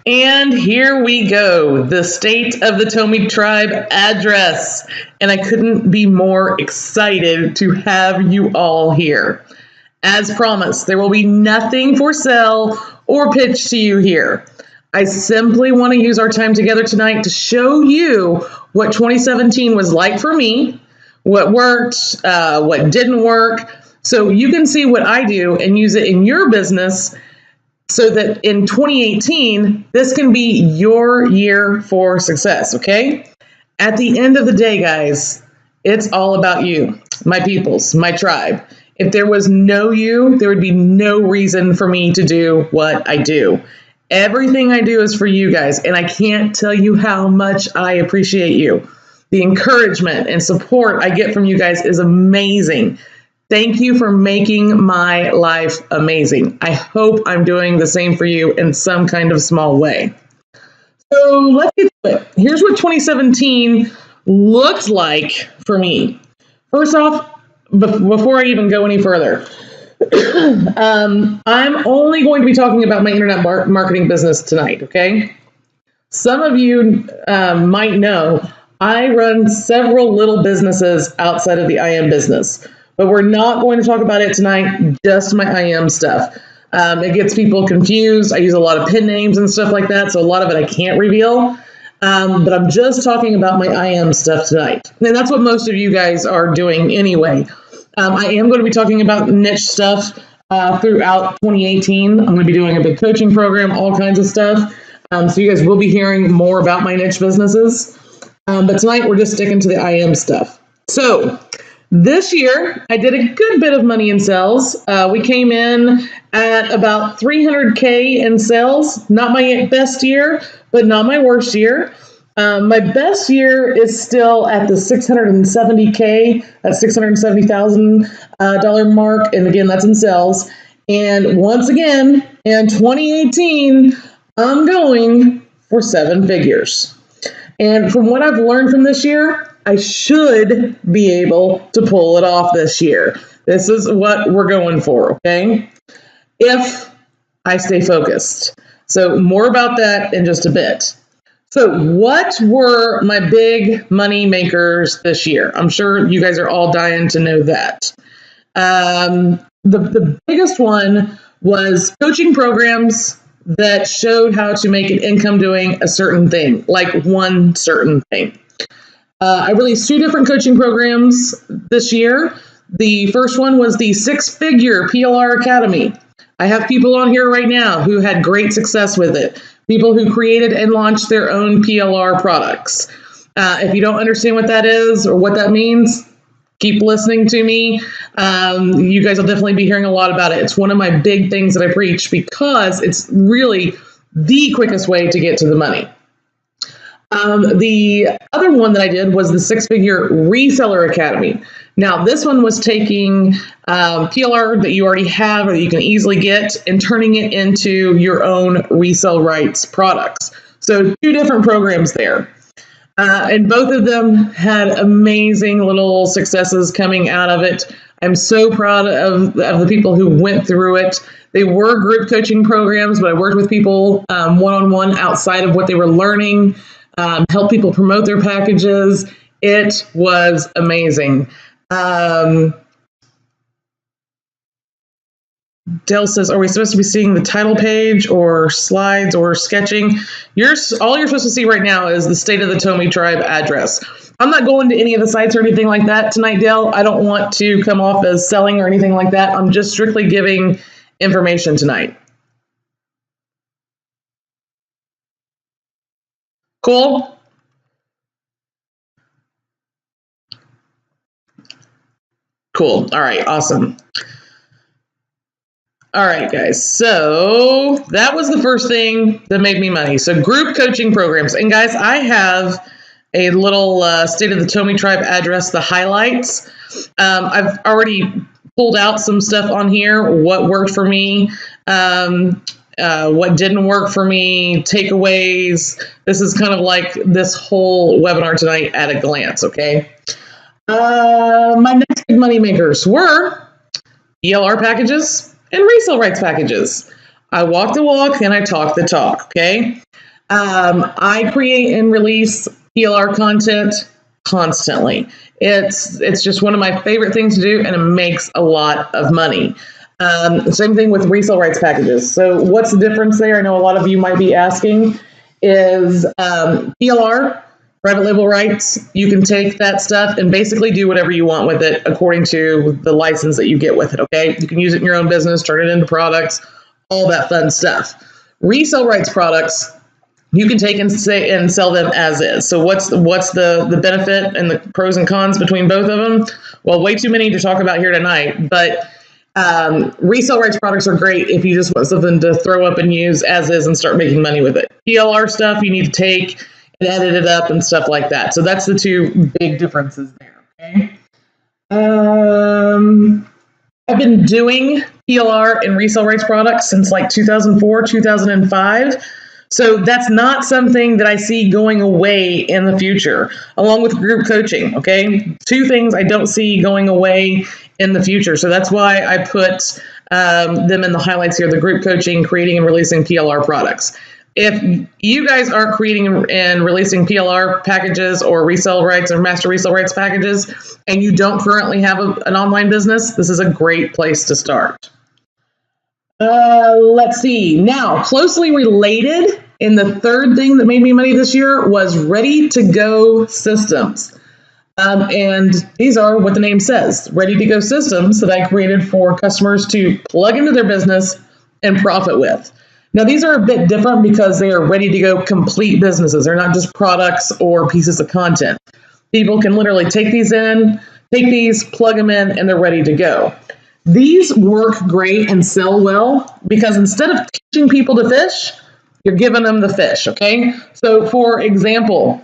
And here we go, the State of the Tomey Tribe address. And I couldn't be more excited to have you all here. As promised, there will be nothing for sale or pitch to you here. I simply want to use our time together tonight to show you what 2017 was like for me, what worked, what didn't work, so you can see what I do and use it in your business so that in 2018, this can be your year for success, okay? At the end of the day, guys, it's all about you, my peoples, my tribe. If there was no you, there would be no reason for me to do what I do. Everything I do is for you guys, and I can't tell you how much I appreciate you. The encouragement and support I get from you guys is amazing. Thank you for making my life amazing. I hope I'm doing the same for you in some kind of small way. So let's get to it. Here's what 2017 looks like for me. First off, before I even go any further, I'm only going to be talking about my internet marketing business tonight, okay? Some of you might know I run several little businesses outside of the IM business, but we're not going to talk about it tonight, just my IM stuff. It gets people confused. I use a lot of pin names and stuff like that, so a lot of it I can't reveal. But I'm just talking about my IM stuff tonight. And that's what most of you guys are doing anyway. I am going to be talking about niche stuff throughout 2018. I'm going to be doing a big coaching program, all kinds of stuff. So you guys will be hearing more about my niche businesses. But tonight we're just sticking to the IM stuff. So this year I did a good bit of money in sales. We came in at about 300K in sales. Not my best year, but not my worst year. My best year is still at the 670K, that $670,000 mark. And again, that's in sales. And once again, in 2018, I'm going for 7 figures. And from what I've learned from this year, I should be able to pull it off this year. This is what we're going for, okay? If I stay focused. So more about that in just a bit. So what were my big money makers this year? I'm sure you guys are all dying to know that. The biggest one was coaching programs that showed how to make an income doing a certain thing, like one certain thing. I released 2 different coaching programs this year. The first one was the 6-figure PLR Academy. I have people on here right now who had great success with it. People who created and launched their own PLR products. If you don't understand what that is or what that means, keep listening to me. You guys will definitely be hearing a lot about it. It's one of my big things that I preach because it's really the quickest way to get to the money. The other one that I did was the 6-figure Reseller Academy. Now, this one was taking PLR that you already have or that you can easily get and turning it into your own resale rights products. So 2 different programs there. And both of them had amazing little successes coming out of it. I'm so proud of the people who went through it. They were group coaching programs, but I worked with people one-on-one outside of what they were learning, help people promote their packages. It was amazing. Dale says, are we supposed to be seeing the title page or slides or sketching? All you're supposed to see right now is the State of the Tomey Tribe address. I'm not going to any of the sites or anything like that tonight, Dale. I don't want to come off as selling or anything like that. I'm just strictly giving information tonight. Cool? Cool. All right. Awesome. All right, guys. So that was the first thing that made me money. So group coaching programs. And guys, I have a little State of the Tomey Tribe address, the highlights. I've already pulled out some stuff on here, what worked for me, what didn't work for me, takeaways. This is kind of like this whole webinar tonight at a glance, okay? My next big money makers were ELR packages and resale rights packages. I walk the walk and I talk the talk, okay? I create and release PLR content constantly. It's just one of my favorite things to do, and it makes a lot of money. Same thing with resale rights packages. So what's the difference there? I know a lot of you might be asking is PLR, private label rights. You can take that stuff and basically do whatever you want with it according to the license that you get with it, okay? You can use it in your own business, turn it into products, all that fun stuff. Resale rights products, you can take and sell them as is. So what's the benefit and the pros and cons between both of them? Well, way too many to talk about here tonight, but resale rights products are great if you just want something to throw up and use as is and start making money with it. PLR stuff you need to take and edit it up and stuff like that. So that's the two big differences there. Okay. I've been doing PLR and resale rights products since like 2004, 2005. So that's not something that I see going away in the future, along with group coaching, okay? Two things I don't see going away in the future. So that's why I put them in the highlights here, the group coaching, creating and releasing PLR products. If you guys aren't creating and releasing PLR packages or resale rights or master resale rights packages, and you don't currently have an online business, this is a great place to start. Let's see. Now, closely related, and the third thing that made me money this year was ready-to-go systems. And these are what the name says, ready-to-go systems that I created for customers to plug into their business and profit with. Now, these are a bit different because they are ready-to-go complete businesses. They're not just products or pieces of content. People can literally take these, plug them in, and they're ready to go. These work great and sell well because instead of teaching people to fish, you're giving them the fish, okay? So for example,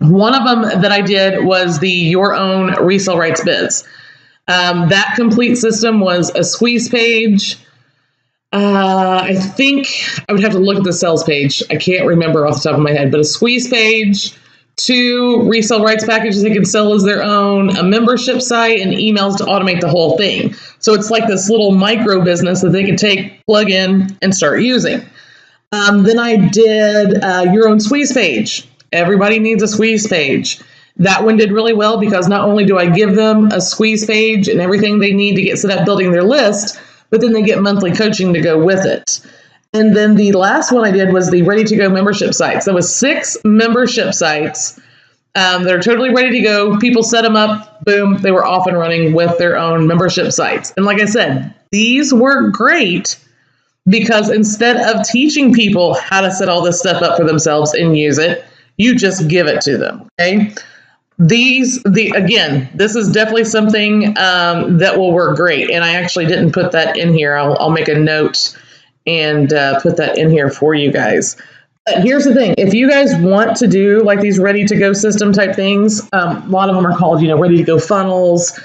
one of them that I did was the Your Own Resale Rights Biz. That complete system was a squeeze page. I think I would have to look at the sales page. I can't remember off the top of my head, but a squeeze page, 2 resale rights packages they can sell as their own, a membership site, and emails to automate the whole thing. So it's like this little micro business that they can take, plug in, and start using. Then I did Your Own Squeeze page. Everybody needs a squeeze page. That one did really well because not only do I give them a squeeze page and everything they need to get set up building their list, but then they get monthly coaching to go with it. And then the last one I did was the ready-to-go membership sites. There was 6 membership sites that are totally ready to go. People set them up, boom, they were off and running with their own membership sites. And like I said, these work great because instead of teaching people how to set all this stuff up for themselves and use it, you just give it to them, okay? Again, this is definitely something that will work great. And I actually didn't put that in here. I'll make a note and put that in here for you guys. But here's the thing. If you guys want to do like these ready-to-go system type things, a lot of them are called, ready-to-go funnels,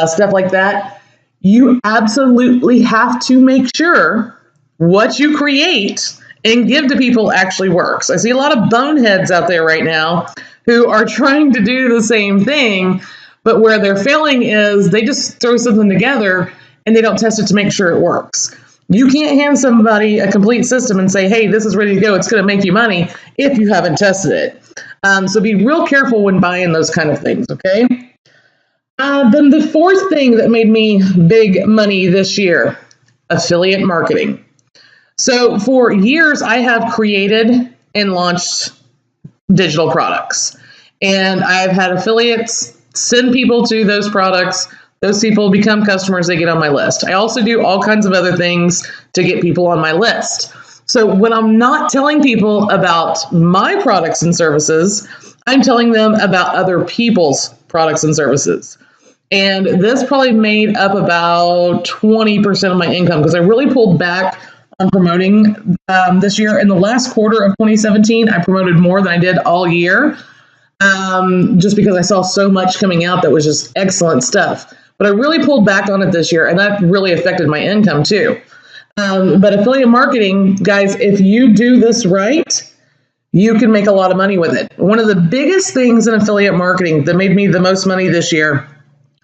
stuff like that. You absolutely have to make sure what you create and give to people actually works. I see a lot of boneheads out there right now who are trying to do the same thing, but where they're failing is they just throw something together and they don't test it to make sure it works. You can't hand somebody a complete system and say, hey, this is ready to go, it's going to make you money, if you haven't tested it. So be real careful when buying those kind of things, okay? Then the fourth thing that made me big money this year, affiliate marketing. So for years, I have created and launched digital products. And I've had affiliates send people to those products. Those people become customers, they get on my list. I also do all kinds of other things to get people on my list. So when I'm not telling people about my products and services, I'm telling them about other people's products and services. And this probably made up about 20% of my income because I really pulled back on promoting this year. In the last quarter of 2017, I promoted more than I did all year, just because I saw so much coming out that was just excellent stuff. But I really pulled back on it this year, and that really affected my income too. But affiliate marketing, guys, if you do this right, you can make a lot of money with it. One of the biggest things in affiliate marketing that made me the most money this year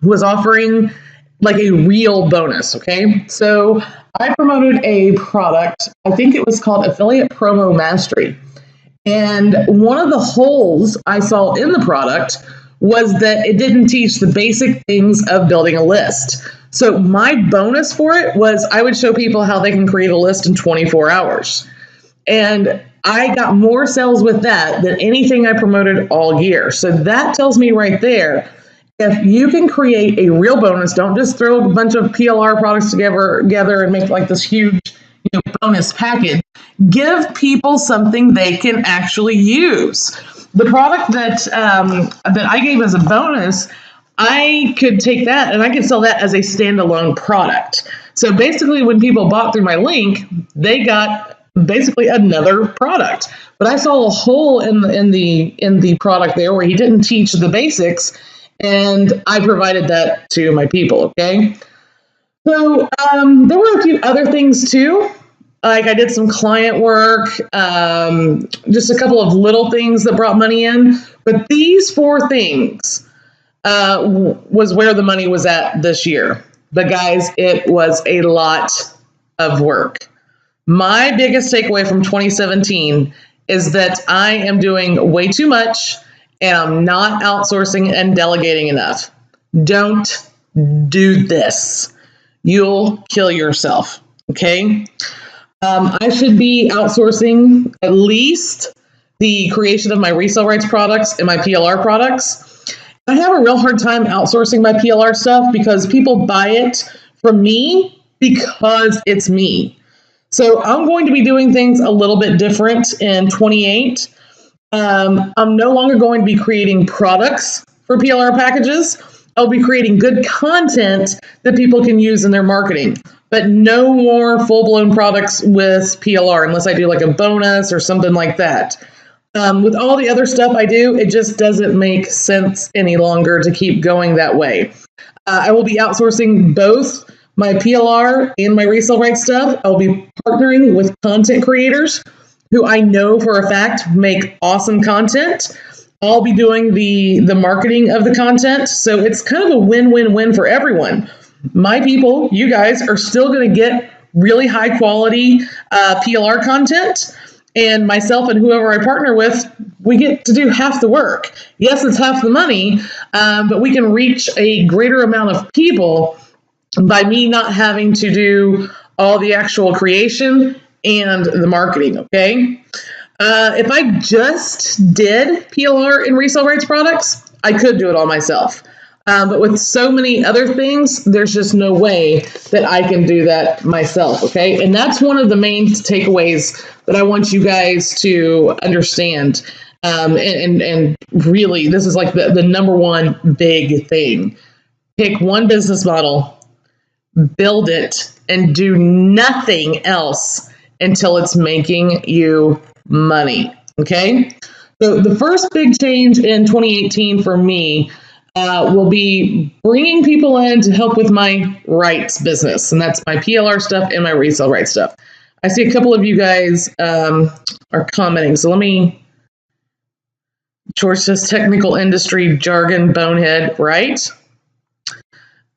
was offering like a real bonus, okay? So I promoted a product, I think it was called Affiliate Promo Mastery. And one of the holes I saw in the product was that it didn't teach the basic things of building a list. So my bonus for it was I would show people how they can create a list in 24 hours. And I got more sales with that than anything I promoted all year. So that tells me right there, if you can create a real bonus, don't just throw a bunch of PLR products together and make like this huge bonus package. Give people something they can actually use. The product that I gave as a bonus, I could take that and I could sell that as a standalone product. So basically, when people bought through my link, they got basically another product. But I saw a hole in the product there where he didn't teach the basics, and I provided that to my people. Okay. So there were a few other things too. Like I did some client work, just a couple of little things that brought money in. But these 4 things was where the money was at this year. But guys, it was a lot of work. My biggest takeaway from 2017 is that I am doing way too much and I'm not outsourcing and delegating enough. Don't do this. You'll kill yourself. Okay. I should be outsourcing at least the creation of my resale rights products and my PLR products. I have a real hard time outsourcing my PLR stuff because people buy it from me because it's me. So I'm going to be doing things a little bit different in 28. I'm no longer going to be creating products for PLR packages. I'll be creating good content that people can use in their marketing, but no more full-blown products with PLR unless I do like a bonus or something like that. With all the other stuff I do, it just doesn't make sense any longer to keep going that way. I will be outsourcing both my PLR and my resale rights stuff. I'll be partnering with content creators who I know for a fact make awesome content. I'll be doing the marketing of the content. So it's kind of a win-win-win for everyone. My people, you guys, are still going to get really high quality PLR content. And myself and whoever I partner with, we get to do half the work. Yes, it's half the money, but we can reach a greater amount of people by me not having to do all the actual creation and the marketing, okay? If I just did PLR and resale rights products, I could do it all myself. But with so many other things, there's just no way that I can do that myself, okay? And that's one of the main takeaways that I want you guys to understand. And really, this is like the number one big thing. Pick one business model, build it, and do nothing else until it's making you money, okay? So the first big change in 2018 for me will be bringing people in to help with my rights business, and that's my PLR stuff and my resale rights stuff. I see a couple of you guys are commenting, so let me. George says technical industry jargon bonehead, right?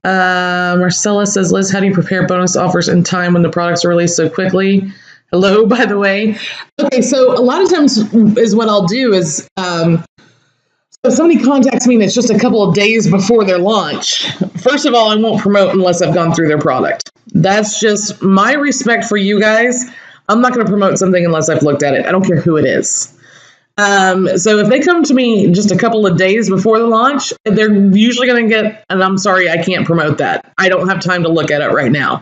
Marcella says, Liz, how do you prepare bonus offers in time when the products are released so quickly? Hello, by the way. Okay, so a lot of times is what I'll do is, if somebody contacts me and it's just a couple of days before their launch, first of all, I won't promote unless I've gone through their product. That's just my respect for you guys. I'm not going to promote something unless I've looked at it. I don't care who it is. So if they come to me just a couple of days before the launch, they're usually going to get, and I'm sorry, I can't promote that. I don't have time to look at it right now.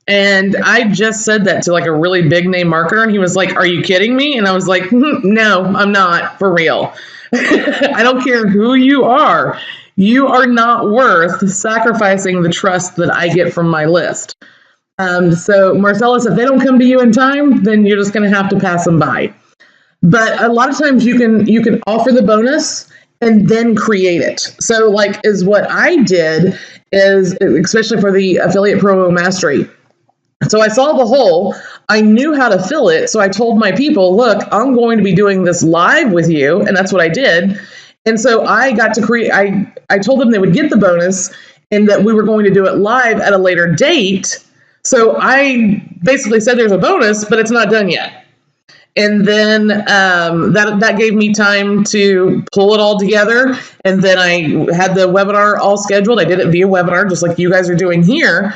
And I just said that to like a really big name marketer, and he was like, are you kidding me? And I was like, no, I'm not, for real. I don't care who you are. You are not worth sacrificing the trust that I get from my list. So Marcellus, if they don't come to you in time, then you're just going to have to pass them by. But a lot of times you can offer the bonus and then create it. So like is what I did is, especially for the affiliate promo mastery. So I saw the hole, I knew how to fill it. So I told my people, look, I'm going to be doing this live with you. And that's what I did. And so I got to create, I told them they would get the bonus and that we were going to do it live at a later date So I basically said there's a bonus, but it's not done yet. And then that gave me time to pull it all together. And then I had the webinar all scheduled. I did it via webinar, just like you guys are doing here,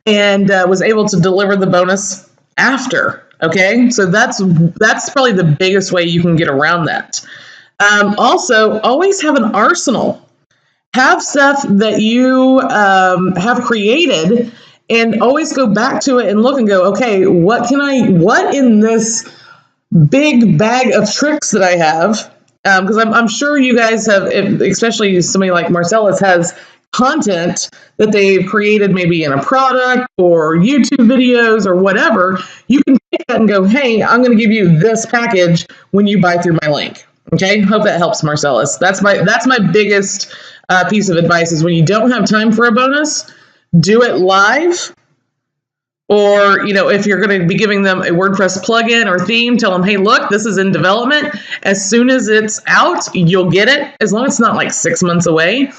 and was able to deliver the bonus after. Okay, so that's probably the biggest way you can get around that. Also, always have an arsenal. Have stuff that you have created, and always go back to it and look and go, okay, what in this big bag of tricks that I have, because I'm sure you guys have, especially somebody like Marcellus has content that they've created maybe in a product or YouTube videos or whatever. You can take that and go, hey, I'm going to give you this package when you buy through my link. Okay, hope that helps, Marcellus. That's my biggest piece of advice is when you don't have time for a bonus, do it live. Or, if you're going to be giving them a WordPress plugin or theme, tell them, hey, look, this is in development. As soon as it's out, you'll get it. As long as it's not like 6 months away,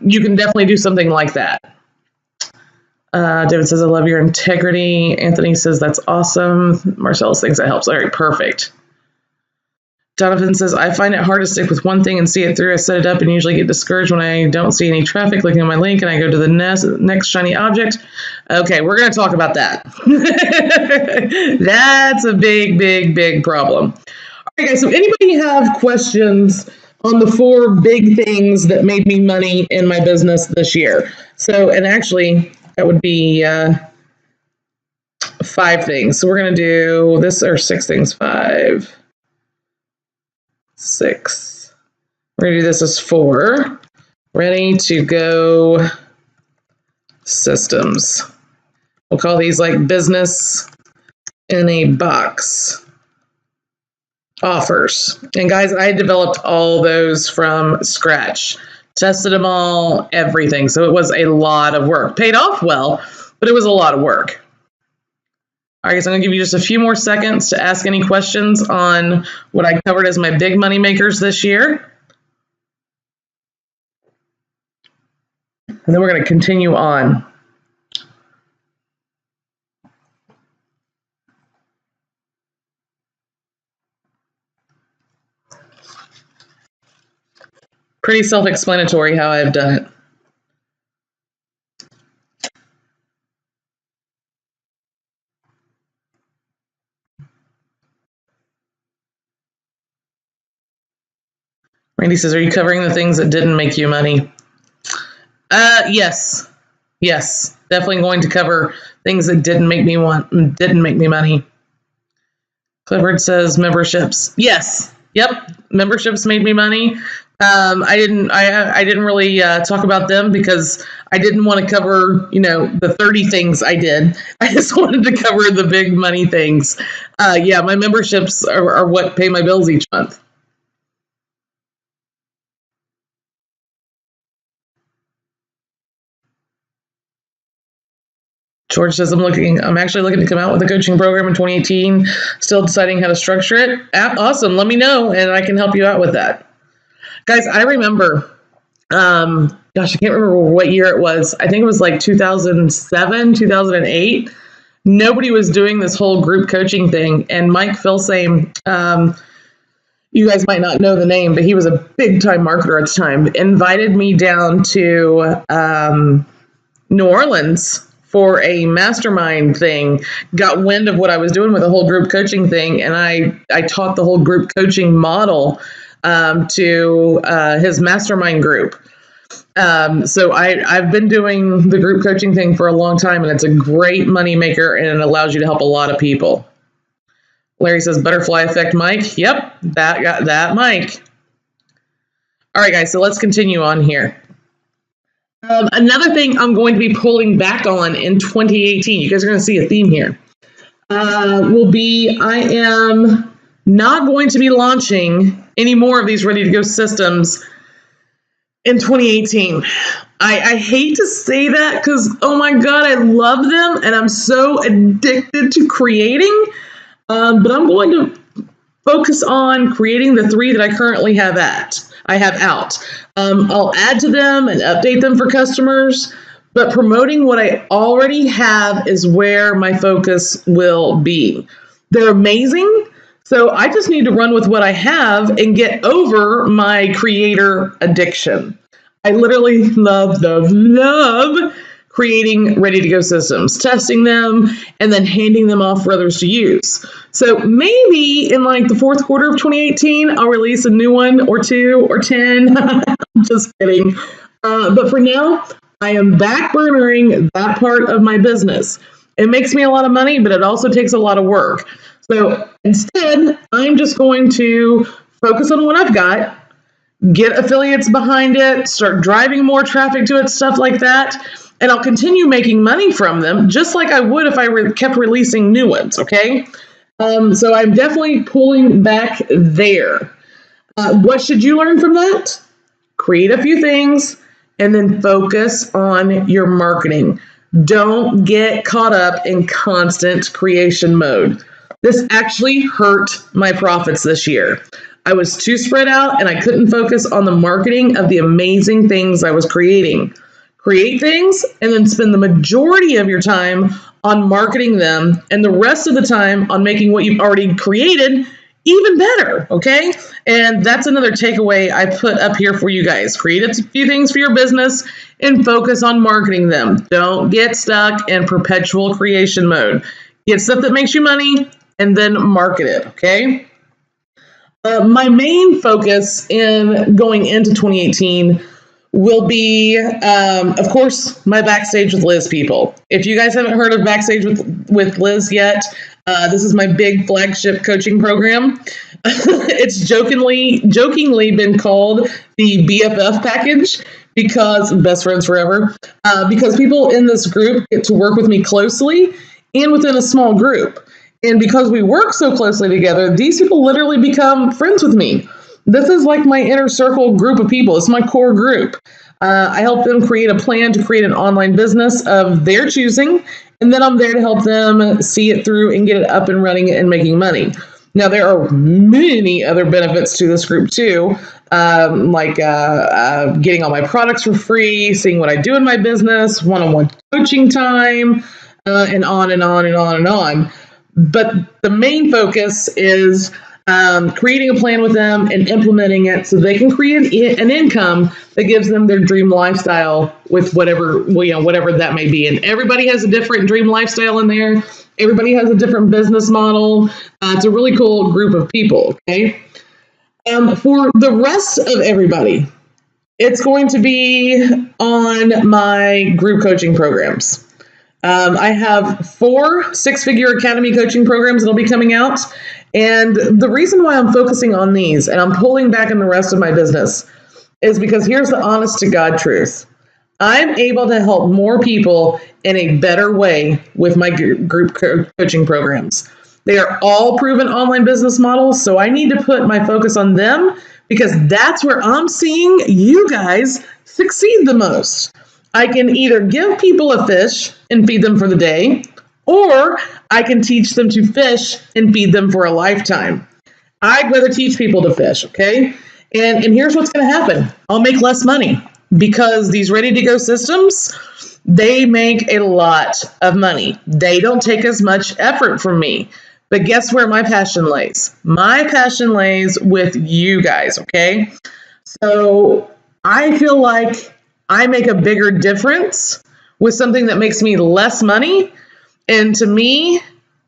you can definitely do something like that. David says, I love your integrity. Anthony says, that's awesome. Marcellus thinks that helps. All right, perfect. Donovan says, I find it hard to stick with one thing and see it through. I set it up and usually get discouraged when I don't see any traffic looking at my link and I go to the next shiny object. Okay, we're going to talk about that. That's a big, big, big problem. All right, guys, so anybody have questions on the 4 big things that made me money in my business this year? So, and actually, that would be 5 things. So we're going to do this, or 6 things, 5. 6. We're going to do this as 4. Ready to go systems. We'll call these like business in a box offers. And guys, I developed all those from scratch. Tested them all, everything. So it was a lot of work. Paid off well, but it was a lot of work. All right, so I'm going to give you just a few more seconds to ask any questions on what I covered as my big money makers this year. And then we're going to continue on. Pretty self-explanatory how I've done it. Randy says, are you covering the things that didn't make you money? Yes. Yes. Definitely going to cover things that didn't make me money. Clifford says memberships. Yes. Yep. Memberships made me money. I didn't really talk about them because I didn't want to cover, the 30 things I did. I just wanted to cover the big money things. Yeah, my memberships are what pay my bills each month. George says, I'm actually looking to come out with a coaching program in 2018, still deciding how to structure it. Awesome. Let me know and I can help you out with that. Guys, I remember, I can't remember what year it was. I think it was like 2007, 2008. Nobody was doing this whole group coaching thing. And Mike Filsame, you guys might not know the name, but he was a big time marketer at the time, invited me down to New Orleans for a mastermind thing, got wind of what I was doing with the whole group coaching thing. And I taught the whole group coaching model to his mastermind group. So I've been doing the group coaching thing for a long time, and it's a great money maker, and it allows you to help a lot of people. Larry says, butterfly effect, Mike. Yep, that Mike. All right, guys, so let's continue on here. Another thing I'm going to be pulling back on in 2018, you guys are going to see a theme here, will be I am not going to be launching any more of these ready-to-go systems in 2018. I hate to say that because, oh my God, I love them and I'm so addicted to creating, but I'm going to focus on creating the 3 that I currently have out. I'll add to them and update them for customers, but promoting what I already have is where my focus will be. They're amazing, so I just need to run with what I have and get over my creator addiction. I literally love creating ready-to-go systems, testing them, and then handing them off for others to use. So maybe in like the fourth quarter of 2018, I'll release a new one or 2 or 10. I'm just kidding. But for now, I am backburnering that part of my business. It makes me a lot of money, but it also takes a lot of work. So instead, I'm just going to focus on what I've got, get affiliates behind it, start driving more traffic to it, stuff like that. And I'll continue making money from them, just like I would if I kept releasing new ones, okay? So I'm definitely pulling back there. What should you learn from that? Create a few things and then focus on your marketing. Don't get caught up in constant creation mode. This actually hurt my profits this year. I was too spread out and I couldn't focus on the marketing of the amazing things I was creating. Create things and then spend the majority of your time on marketing them and the rest of the time on making what you've already created even better, okay? And that's another takeaway I put up here for you guys. Create a few things for your business and focus on marketing them. Don't get stuck in perpetual creation mode. Get stuff that makes you money and then market it, okay? My main focus in going into 2018 will be, of course, my Backstage with Liz people. If you guys haven't heard of Backstage with Liz yet, this is my big flagship coaching program. It's jokingly been called the BFF package because best friends forever, because people in this group get to work with me closely and within a small group. And because we work so closely together, these people literally become friends with me. This is like my inner circle group of people. It's my core group. I help them create a plan to create an online business of their choosing, and then I'm there to help them see it through and get it up and running and making money. Now, there are many other benefits to this group too, like getting all my products for free, seeing what I do in my business, one-on-one coaching time, and on and on and on and on. But the main focus is creating a plan with them and implementing it so they can create an income that gives them their dream lifestyle with whatever that may be. And everybody has a different dream lifestyle in there. Everybody has a different business model. It's a really cool group of people, okay? For the rest of everybody, it's going to be on my group coaching programs. I have 4 six-figure academy coaching programs that'll be coming out. And the reason why I'm focusing on these and I'm pulling back in the rest of my business is because here's the honest to God truth. I'm able to help more people in a better way with my group coaching programs. They are all proven online business models, so I need to put my focus on them because that's where I'm seeing you guys succeed the most. I can either give people a fish and feed them for the day, or I can teach them to fish and feed them for a lifetime. I'd rather teach people to fish, okay? And here's what's going to happen. I'll make less money because these ready-to-go systems, they make a lot of money. They don't take as much effort from me. But guess where my passion lays? My passion lays with you guys, okay? So I feel like I make a bigger difference with something that makes me less money. And to me,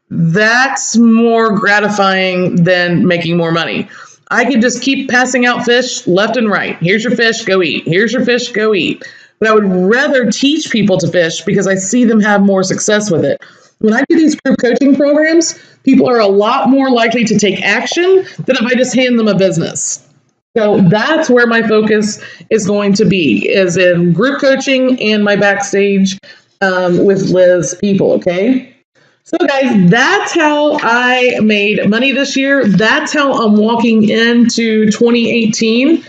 that's more gratifying than making more money. I could just keep passing out fish left and right. Here's your fish, go eat. Here's your fish, go eat. But I would rather teach people to fish because I see them have more success with it. When I do these group coaching programs, people are a lot more likely to take action than if I just hand them a business. So that's where my focus is going to be, is in group coaching and my Backstage with Liz people, okay? So guys, that's how I made money this year. That's how I'm walking into 2018.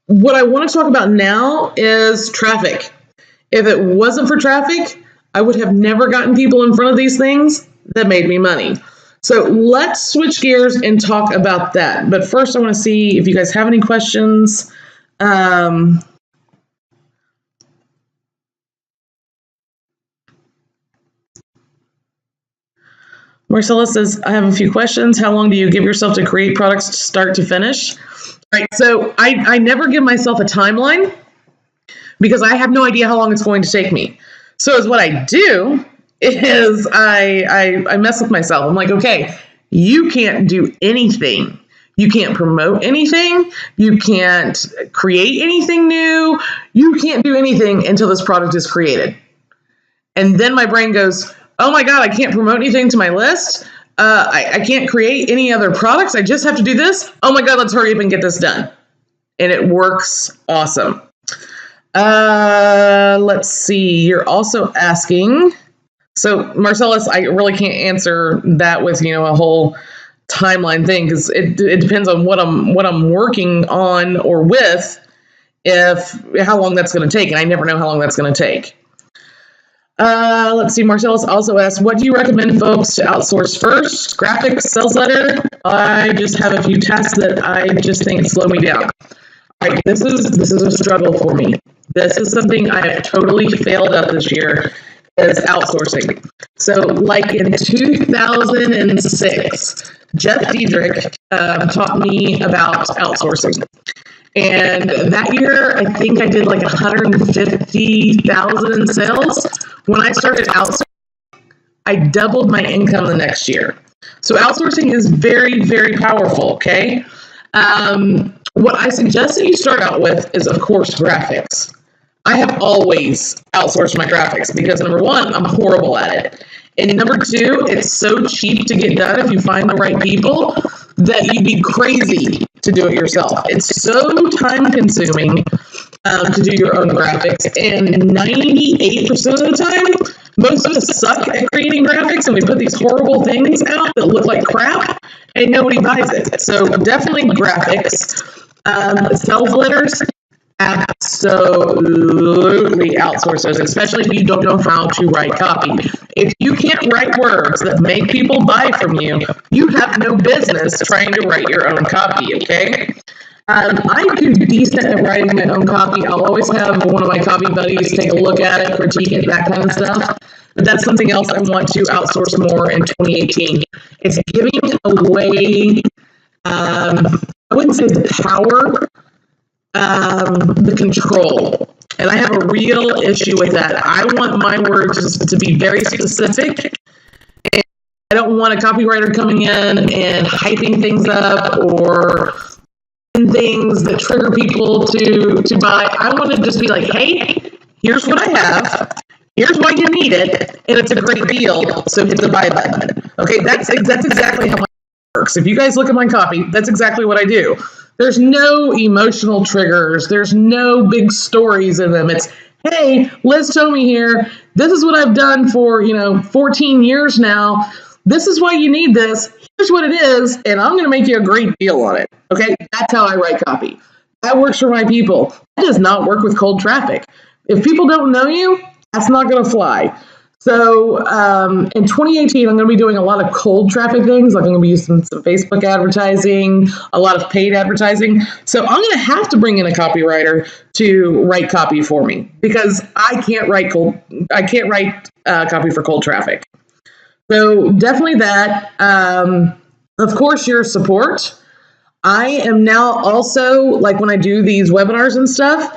What I want to talk about now is traffic. If it wasn't for traffic, I would have never gotten people in front of these things that made me money. So let's switch gears and talk about that. But first, I want to see if you guys have any questions. Marcella says, I have a few questions. How long do you give yourself to create products start to finish? All right, so I never give myself a timeline because I have no idea how long it's going to take me. So is what I do is I mess with myself. I'm like, okay, you can't do anything. You can't promote anything. You can't create anything new. You can't do anything until this product is created. And then my brain goes, oh my God, I can't promote anything to my list. I can't create any other products. I just have to do this. Oh my God, let's hurry up and get this done. And it works awesome. Let's see. You're also asking. So Marcellus, I really can't answer that with, a whole timeline thing because it depends on what I'm working on or with, how long that's going to take, and I never know how long that's going to take. Let's see. Marcellus also asked, what do you recommend folks to outsource first? Graphics, sales letter? I just have a few tasks that I just think slow me down. All right, this is a struggle for me. This is something I have totally failed at this year, is outsourcing. So like in 2006, Jeff Diedrich taught me about outsourcing. And that year, I think I did like 150,000 in sales. When I started outsourcing, I doubled my income the next year. So outsourcing is very, very powerful, okay? What I suggest that you start out with is, of course, graphics. I have always outsourced my graphics because, number one, I'm horrible at it. And number two, it's so cheap to get done if you find the right people that you'd be crazy to do it yourself. It's so time consuming to do your own graphics. And 98% of the time, most of us suck at creating graphics and we put these horrible things out that look like crap and nobody buys it. So definitely graphics. Sales letters, absolutely outsource those, especially if you don't know how to write copy. If you can't write words that make people buy from you, you have no business trying to write your own copy, okay? I do decent at writing my own copy. I'll always have one of my copy buddies take a look at it, critique it, that kind of stuff. But that's something else I want to outsource more in 2018. It's giving away, I wouldn't say the power, the control. And I have a real issue with that. I want my words to be very specific. And I don't want a copywriter coming in and hyping things up or things that trigger people to buy. I want to just be like, hey, here's what I have. Here's why you need it. And it's a great deal. So hit the buy button. Okay, that's exactly how it works. If you guys look at my copy, that's exactly what I do. There's no emotional triggers. There's no big stories in them. It's, hey, Liz Tomey here. This is what I've done for, 14 years now. This is why you need this. Here's what it is, and I'm going to make you a great deal on it. Okay? That's how I write copy. That works for my people. That does not work with cold traffic. If people don't know you, that's not going to fly. So in 2018, I'm going to be doing a lot of cold traffic things. Like I'm going to be using some Facebook advertising, a lot of paid advertising. So I'm going to have to bring in a copywriter to write copy for me because I can't write copy for cold traffic. So definitely that. Of course, your support. I am now also, like when I do these webinars and stuff,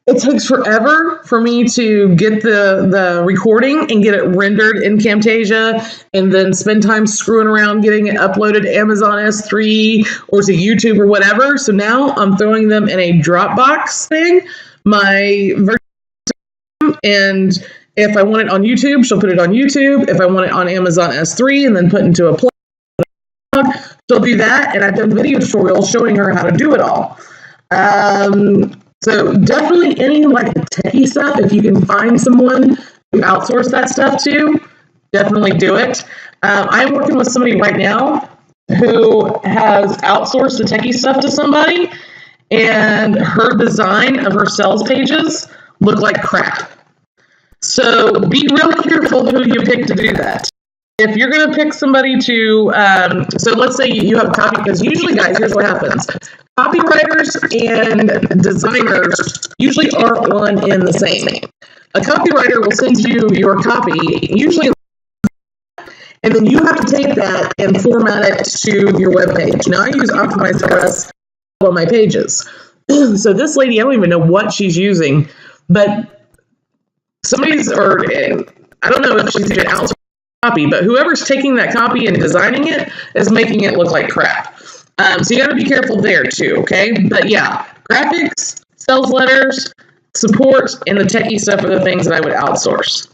it takes forever for me to get the recording and get it rendered in Camtasia and then spend time screwing around getting it uploaded to Amazon S3 or to YouTube or whatever. So now I'm throwing them in a Dropbox thing, my version, and if I want it on YouTube, she'll put it on YouTube. If I want it on Amazon S3 and then put into a plug, she'll do that. And I've done video tutorials showing her how to do it all. So definitely any like techie stuff, if you can find someone to outsource that stuff to, definitely do it. I'm working with somebody right now who has outsourced the techie stuff to somebody, and her design of her sales pages look like crap. So be real careful who you pick to do that. If you're going to pick somebody to, so let's say you have a copy, because usually, guys, here's what happens. Copywriters and designers usually aren't one and the same. A copywriter will send you your copy, usually, And then you have to take that and format it to your web page. Now, I use optimized RS on my pages. So this lady, I don't even know what she's using, but I don't know if she's even outsourcing copy, but whoever's taking that copy and designing it is making it look like crap. So you got to be careful there too, okay? But yeah, graphics, sales letters, support, and the techie stuff are the things that I would outsource.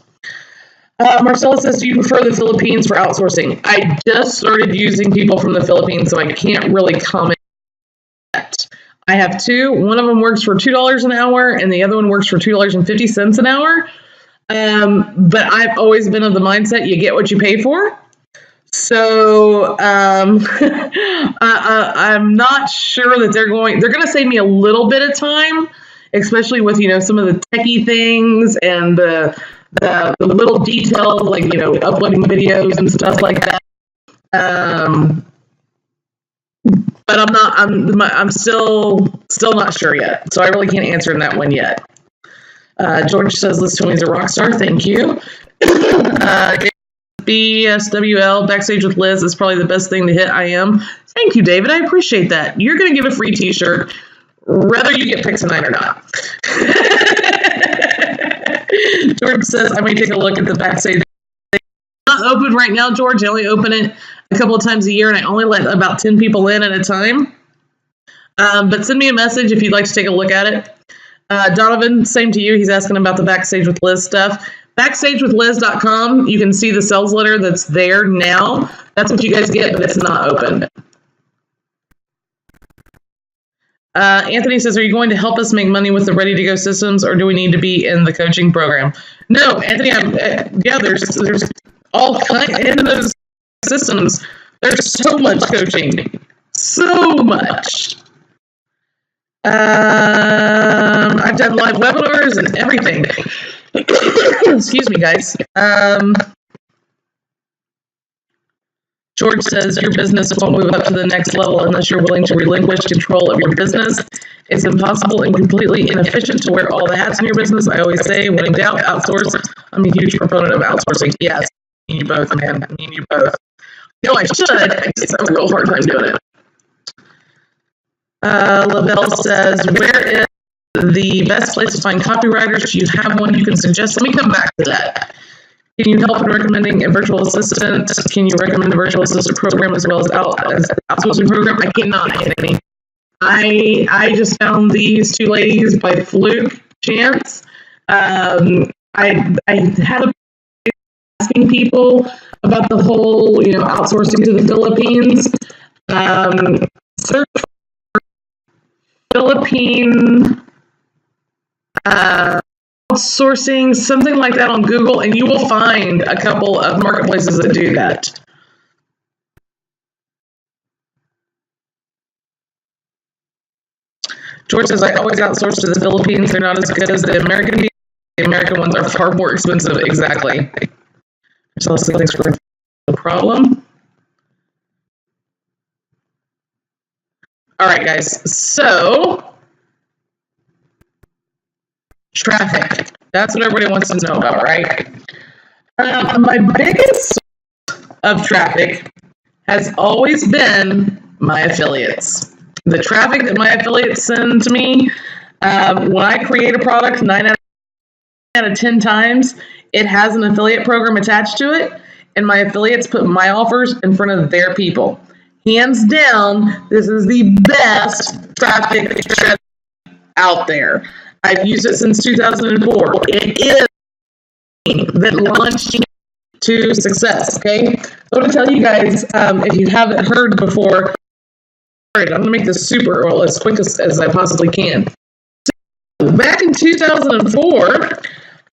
Marcella says, do you prefer the Philippines for outsourcing? I just started using people from the Philippines, so I can't really comment yet. I have two. One of them works for $2 an hour, and the other one works for $2.50 an hour. But I've always been of the mindset you get what you pay for. So I'm not sure that they're going to save me a little bit of time, especially with, some of the techie things and the little details like, uploading videos and stuff like that. But I'm still not sure yet. So I really can't answer in that one yet. George says Liz Tomey's a rock star. Thank you. BSWL, Backstage with Liz is probably the best thing to hit. I am. Thank you, David. I appreciate that. You're going to get a free t-shirt, whether you get picked tonight or not. George says, I may take a look at the Backstage. It's not open right now, George. I only open it a couple of times a year, and I only let about 10 people in at a time. But send me a message if you'd like to take a look at it. Donovan, same to you. He's asking about the Backstage with Liz stuff. BackstageWithLiz.com. You can see the sales letter that's there now. That's what you guys get, but it's not open. Anthony says, are you going to help us make money with the ready-to-go systems, or do we need to be in the coaching program? No, Anthony, there's all kinds in those systems. There's so much coaching. So much. I've done live webinars and everything. Excuse me, guys. George says your business won't move up to the next level unless you're willing to relinquish control of your business. It's impossible and completely inefficient to wear all the hats in your business. I always say, when in doubt, outsource. I'm a huge proponent of outsourcing. Yes, me and you both, man. Me and you both. I should. I just have a real hard time doing it. Lavelle says, where is the best place to find copywriters? Do you have one you can suggest? Let me come back to that. Can you help in recommending a virtual assistant? Can you recommend a virtual assistant program as well as outsourcing program? I cannot, Anthony. I just found these two ladies by fluke chance. I had a asking people about the whole, outsourcing to the Philippines. Search for Philippine outsourcing, something like that on Google, and you will find a couple of marketplaces that do that. George says, I always outsource to the Philippines. They're not as good as the American. The American ones are far more expensive. Exactly. So thanks for the problem. All right, guys. So traffic. That's what everybody wants to know about, right? My biggest source of traffic has always been my affiliates. The traffic that my affiliates send to me, when I create a product, 9 out of 10 times, it has an affiliate program attached to it, and my affiliates put my offers in front of their people. Hands down, this is the best traffic strategy out there. I've used it since 2004. It is that launched to success, okay? I want to tell you guys, if you haven't heard before, all right, I'm going to make this super as quick as I possibly can. So back in 2004,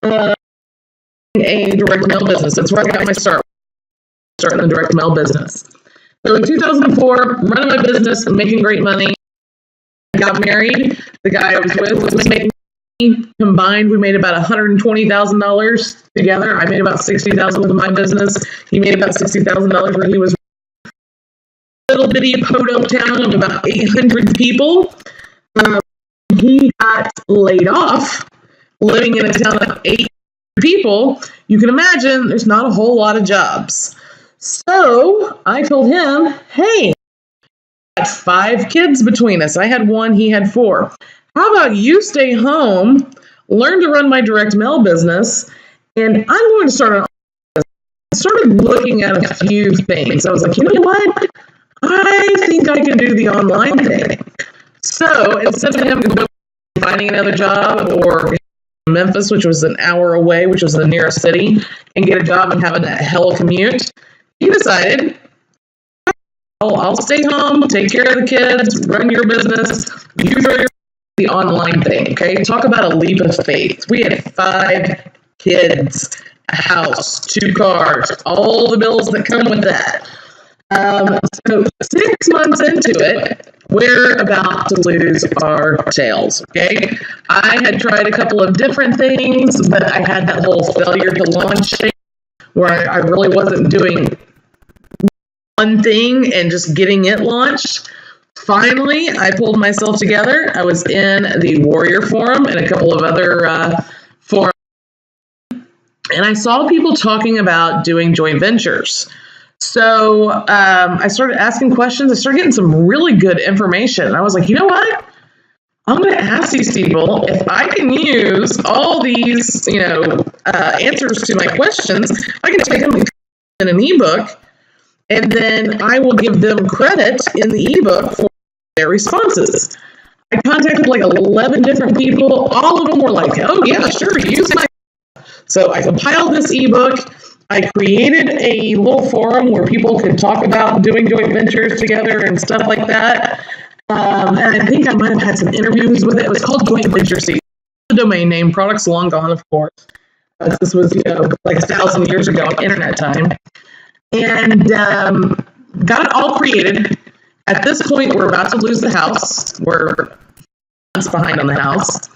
a direct mail business. That's where I got my start, starting the direct mail business. So in 2004, running my business, making great money. I got married. The guy I was with was making money. Combined, we made about $120,000 together. I made about $60,000 with my business. He made about $60,000 where he was a little bitty Poto town of about 800 people. He got laid off, living in a town of 8 people. You can imagine there's not a whole lot of jobs. So I told him, hey, got 5 kids between us. I had 1, he had 4. How about you stay home, learn to run my direct mail business, and I'm going to start an. I started looking at a few things. I was like, you know what? I think I can do the online thing. So instead of him finding another job or Memphis, which was an hour away, which was the nearest city, and get a job and have a hell commute, he decided, I'll stay home, take care of the kids, run your business, you run the online thing, okay? Talk about a leap of faith. We had 5 kids, a house, 2 cars, all the bills that come with that. So 6 months into it, we're about to lose our tails, okay? I had tried a couple of different things, but I had that whole failure to launch thing where I really wasn't doing one thing and just getting it launched. Finally, I pulled myself together. I was in the Warrior Forum and a couple of other forums, and I saw people talking about doing joint ventures. So I started asking questions. I started getting some really good information. I was like, you know what? I'm going to ask these people if I can use all these, answers to my questions. I can take them in an ebook, and then I will give them credit in the ebook for their responses. I contacted like 11 different people. All of them were like, oh, yeah, sure, use my. So I compiled this ebook. I created a little forum where people could talk about doing joint ventures together and stuff like that. And I think I might have had some interviews with it. It was called Joint Venture Seed. The domain name, products long gone, of course. This was, like 1,000 years ago, internet time. And got it all created. At this point, we're about to lose the house. We're months behind on the house.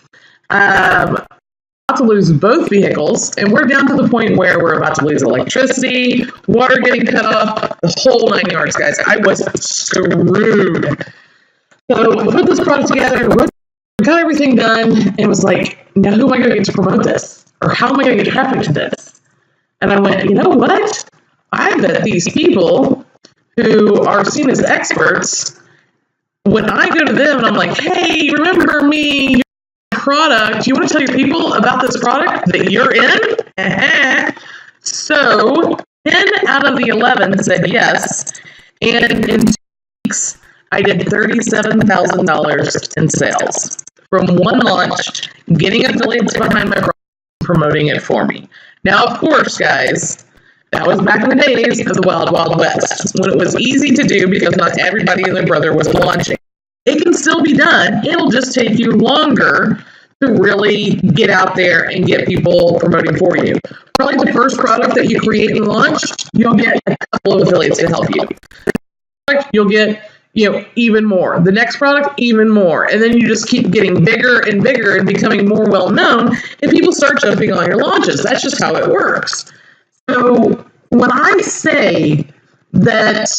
About to lose both vehicles, and we're down to the point where we're about to lose electricity, water getting cut off, the whole 9 yards, guys. I was screwed. So I put this product together, got everything done, and was like, now who am I going to get to promote this? Or how am I going to get traffic to this? And I went, you know what? I bet these people who are seen as experts, when I go to them and I'm like, hey, remember me, product, you want to tell your people about this product that you're in? So 10 out of the 11 said yes, and in 2 weeks I did $37,000 in sales from one launch, getting affiliates behind my product, promoting it for me. Now, of course, guys, that was back in the days of the Wild Wild West, when it was easy to do because not everybody and their brother was launching. It can still be done. It'll just take you longer to really get out there and get people promoting for you. Probably the first product that you create and launch, you'll get a couple of affiliates to help you. You'll get, even more. The next product, even more. And then you just keep getting bigger and bigger and becoming more well-known, and people start jumping on your launches. That's just how it works. So when I say that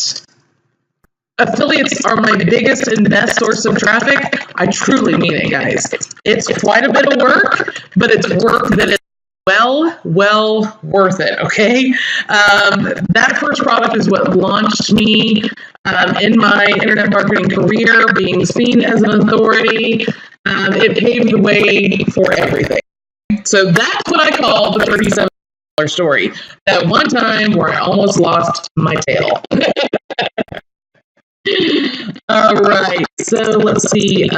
affiliates are my biggest and best source of traffic, I truly mean it, guys. It's quite a bit of work, but it's work that is well worth it, okay? That first product is what launched me in my internet marketing career, being seen as an authority. It paved the way for everything. So that's what I call the $37 story. That one time where I almost lost my tail. All right, so let's see.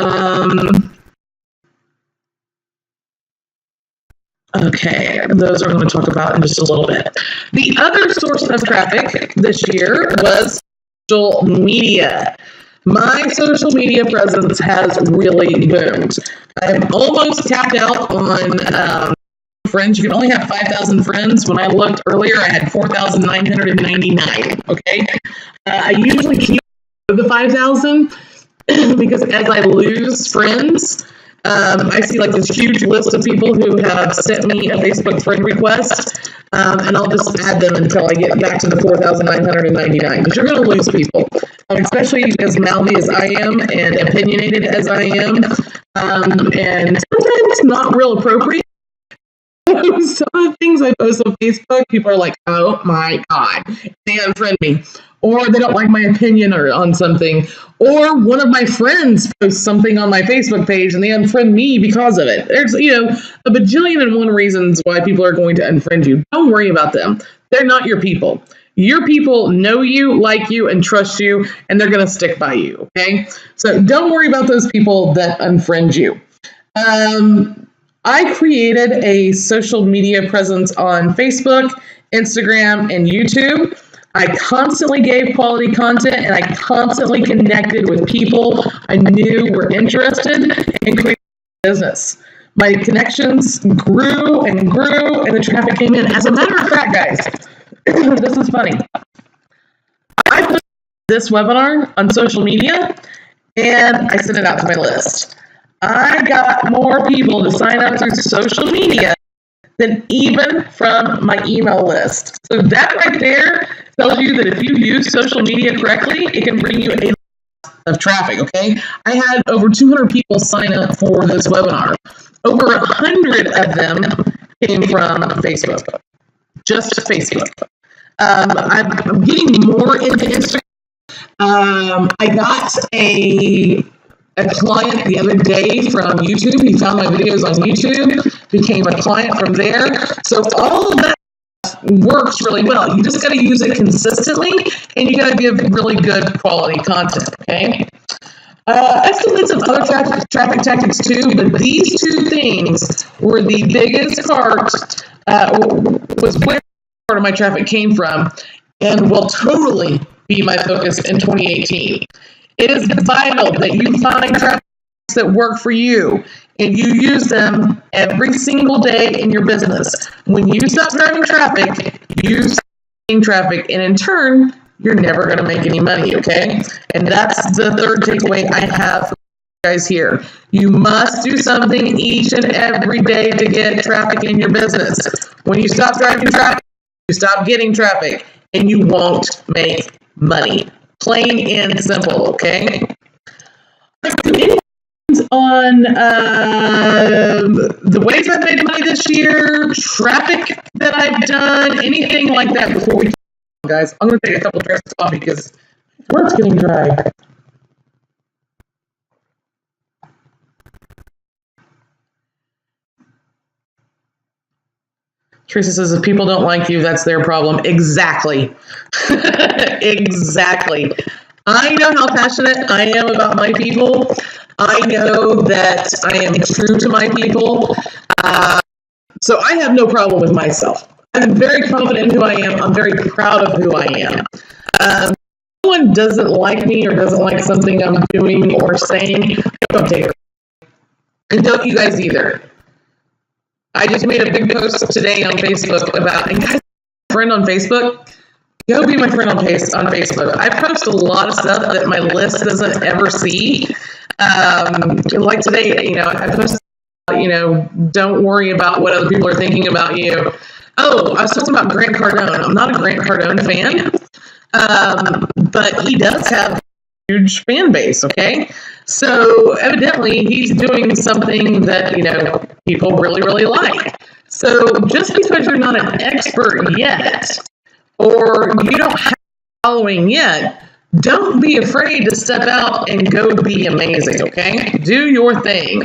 Okay, those are going to talk about in just a little bit. The other source of traffic this year was social media. My social media presence has really boomed. I'm almost tapped out on friends. You can only have 5,000 friends. When I looked earlier, I had 4,999. Okay, I usually keep the 5,000 because as I lose friends, I see like this huge list of people who have sent me a Facebook friend request, and I'll just add them until I get back to the 4,999, because you're going to lose people, especially as mouthy as I am and opinionated as I am, and sometimes not real appropriate. Some of the things I post on Facebook, people are like, oh my God, they unfriend me. Or they don't like my opinion or on something. Or one of my friends posts something on my Facebook page and they unfriend me because of it. There's, a bajillion and one reasons why people are going to unfriend you. Don't worry about them. They're not your people. Your people know you, like you, and trust you, and they're going to stick by you, okay? So don't worry about those people that unfriend you. I created a social media presence on Facebook, Instagram, and YouTube. I constantly gave quality content, and I constantly connected with people I knew were interested in creating a business. My connections grew and grew, and the traffic came in. As a matter of fact, guys, this is funny. I put this webinar on social media, and I sent it out to my list. I got more people to sign up through social media than even from my email list. So that right there tells you that if you use social media correctly, it can bring you a lot of traffic, okay? I had over 200 people sign up for this webinar. Over 100 of them came from Facebook, just Facebook. I'm getting more into Instagram. I got a client the other day from YouTube. He found my videos on YouTube, became a client from there. So all of that works really well. You just got to use it consistently, and you got to give really good quality content, okay? I still did some other traffic tactics too, but these two things were the biggest part, was where part of my traffic came from, and will totally be my focus in 2018. It is vital that you find traffic that work for you and you use them every single day in your business. When you stop driving traffic, you stop getting traffic, and in turn, you're never going to make any money, okay? And that's the third takeaway I have for you guys here. You must do something each and every day to get traffic in your business. When you stop driving traffic, you stop getting traffic, and you won't make money. Plain and simple, okay? On the ways I've made money this year, traffic that I've done, anything like that before we guys. I'm going to take a couple drinks of coffee because my throat's getting dry. Teresa says, if people don't like you, that's their problem. Exactly. Exactly. I know how passionate I am about my people. I know that I am true to my people. So I have no problem with myself. I'm very confident in who I am. I'm very proud of who I am. If someone doesn't like me or doesn't like something I'm doing or saying, don't take it. And don't you guys either. I just made a big post today on Facebook about, and guys, my friend on Facebook, go be my friend on Facebook. I post a lot of stuff that my list doesn't ever see. Like today, I posted, don't worry about what other people are thinking about you. Oh, I was talking about Grant Cardone. I'm not a Grant Cardone fan, but he does have a huge fan base, okay? So evidently he's doing something that, people really, really like. So just because you're not an expert yet, or you don't have a following yet, don't be afraid to step out and go be amazing, okay? Do your thing.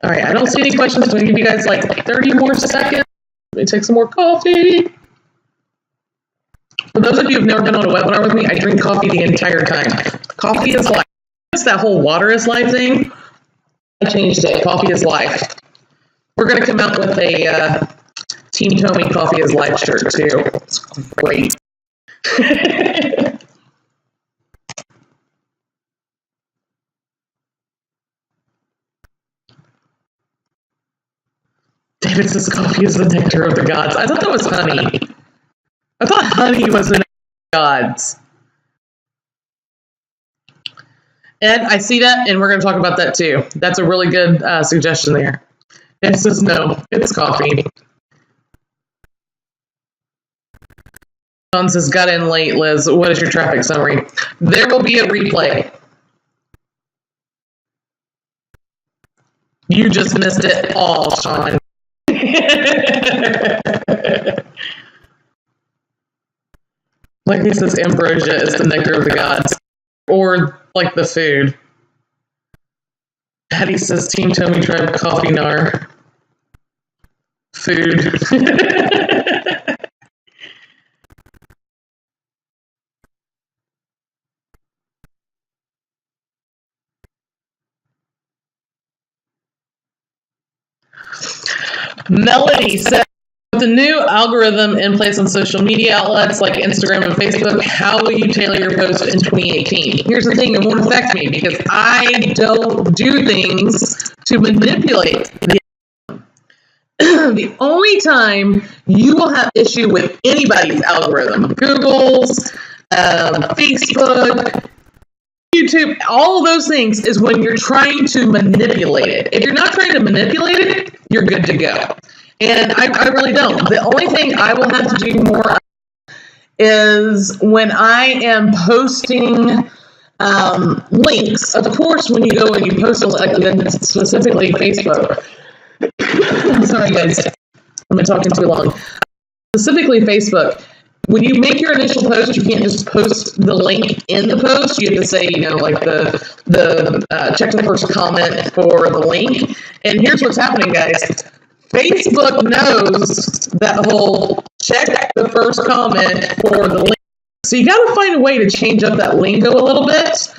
All right, I don't see any questions. I'm going to give you guys like 30 more seconds. Let me take some more coffee. For those of you who've never been on a webinar with me, I drink coffee the entire time. Coffee is life. It's that whole water is life thing. I changed it. Coffee is life. We're going to come out with a Team Tomey Coffee is Life shirt too. It's great. David says coffee is the nectar of the gods. I thought that was honey. I thought honey was the nectar of the gods. Ed, I see that, and we're going to talk about that too. That's a really good suggestion there. Ed says no, it's coffee. John says, got in late, Liz. What is your traffic summary? There will be a replay. You just missed it all, Sean. Like he says, ambrosia is the nectar of the gods. Or like the food. Hattie says, Team Tomey Tribe coffee nar. Food. Melody said, with the new algorithm in place on social media outlets like Instagram and Facebook, how will you tailor your post in 2018? Here's the thing, it won't affect me because I don't do things to manipulate the the only time you will have issue with anybody's algorithm, Google's, Facebook, YouTube, all of those things, is when you're trying to manipulate it. If you're not trying to manipulate it, you're good to go. And I really don't. The only thing I will have to do more is when I am posting links. Of course, when you go and you post, like, specifically Facebook. Sorry, guys. I've been talking too long. Specifically Facebook. When you make your initial post, you can't just post the link in the post. You have to say, like the check the first comment for the link. And here's what's happening, guys. Facebook knows that whole check the first comment for the link. So you got to find a way to change up that lingo a little bit.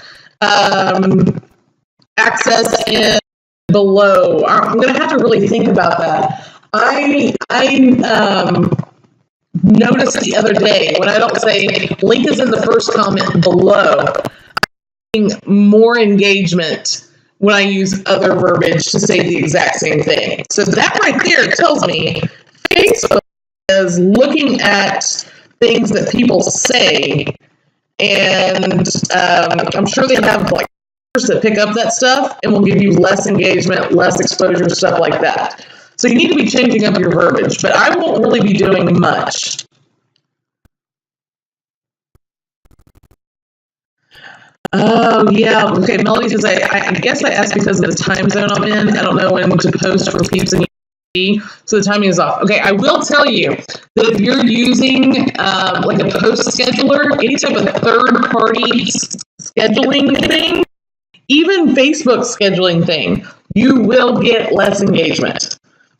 Access in below. I'm going to have to really think about that. I noticed the other day when I don't say link is in the first comment below, I'm getting more engagement when I use other verbiage to say the exact same thing. So that right there tells me Facebook is looking at things that people say, and I'm sure they have like that pick up that stuff and will give you less engagement, less exposure, stuff like that. So you need to be changing up your verbiage, but I won't really be doing much. Oh, yeah. Okay, Melody says, I guess I asked because of the time zone I'm in. I don't know when to post for peeps and so the timing is off. Okay, I will tell you that if you're using like a post scheduler, any type of third-party scheduling thing, even Facebook scheduling thing, you will get less engagement.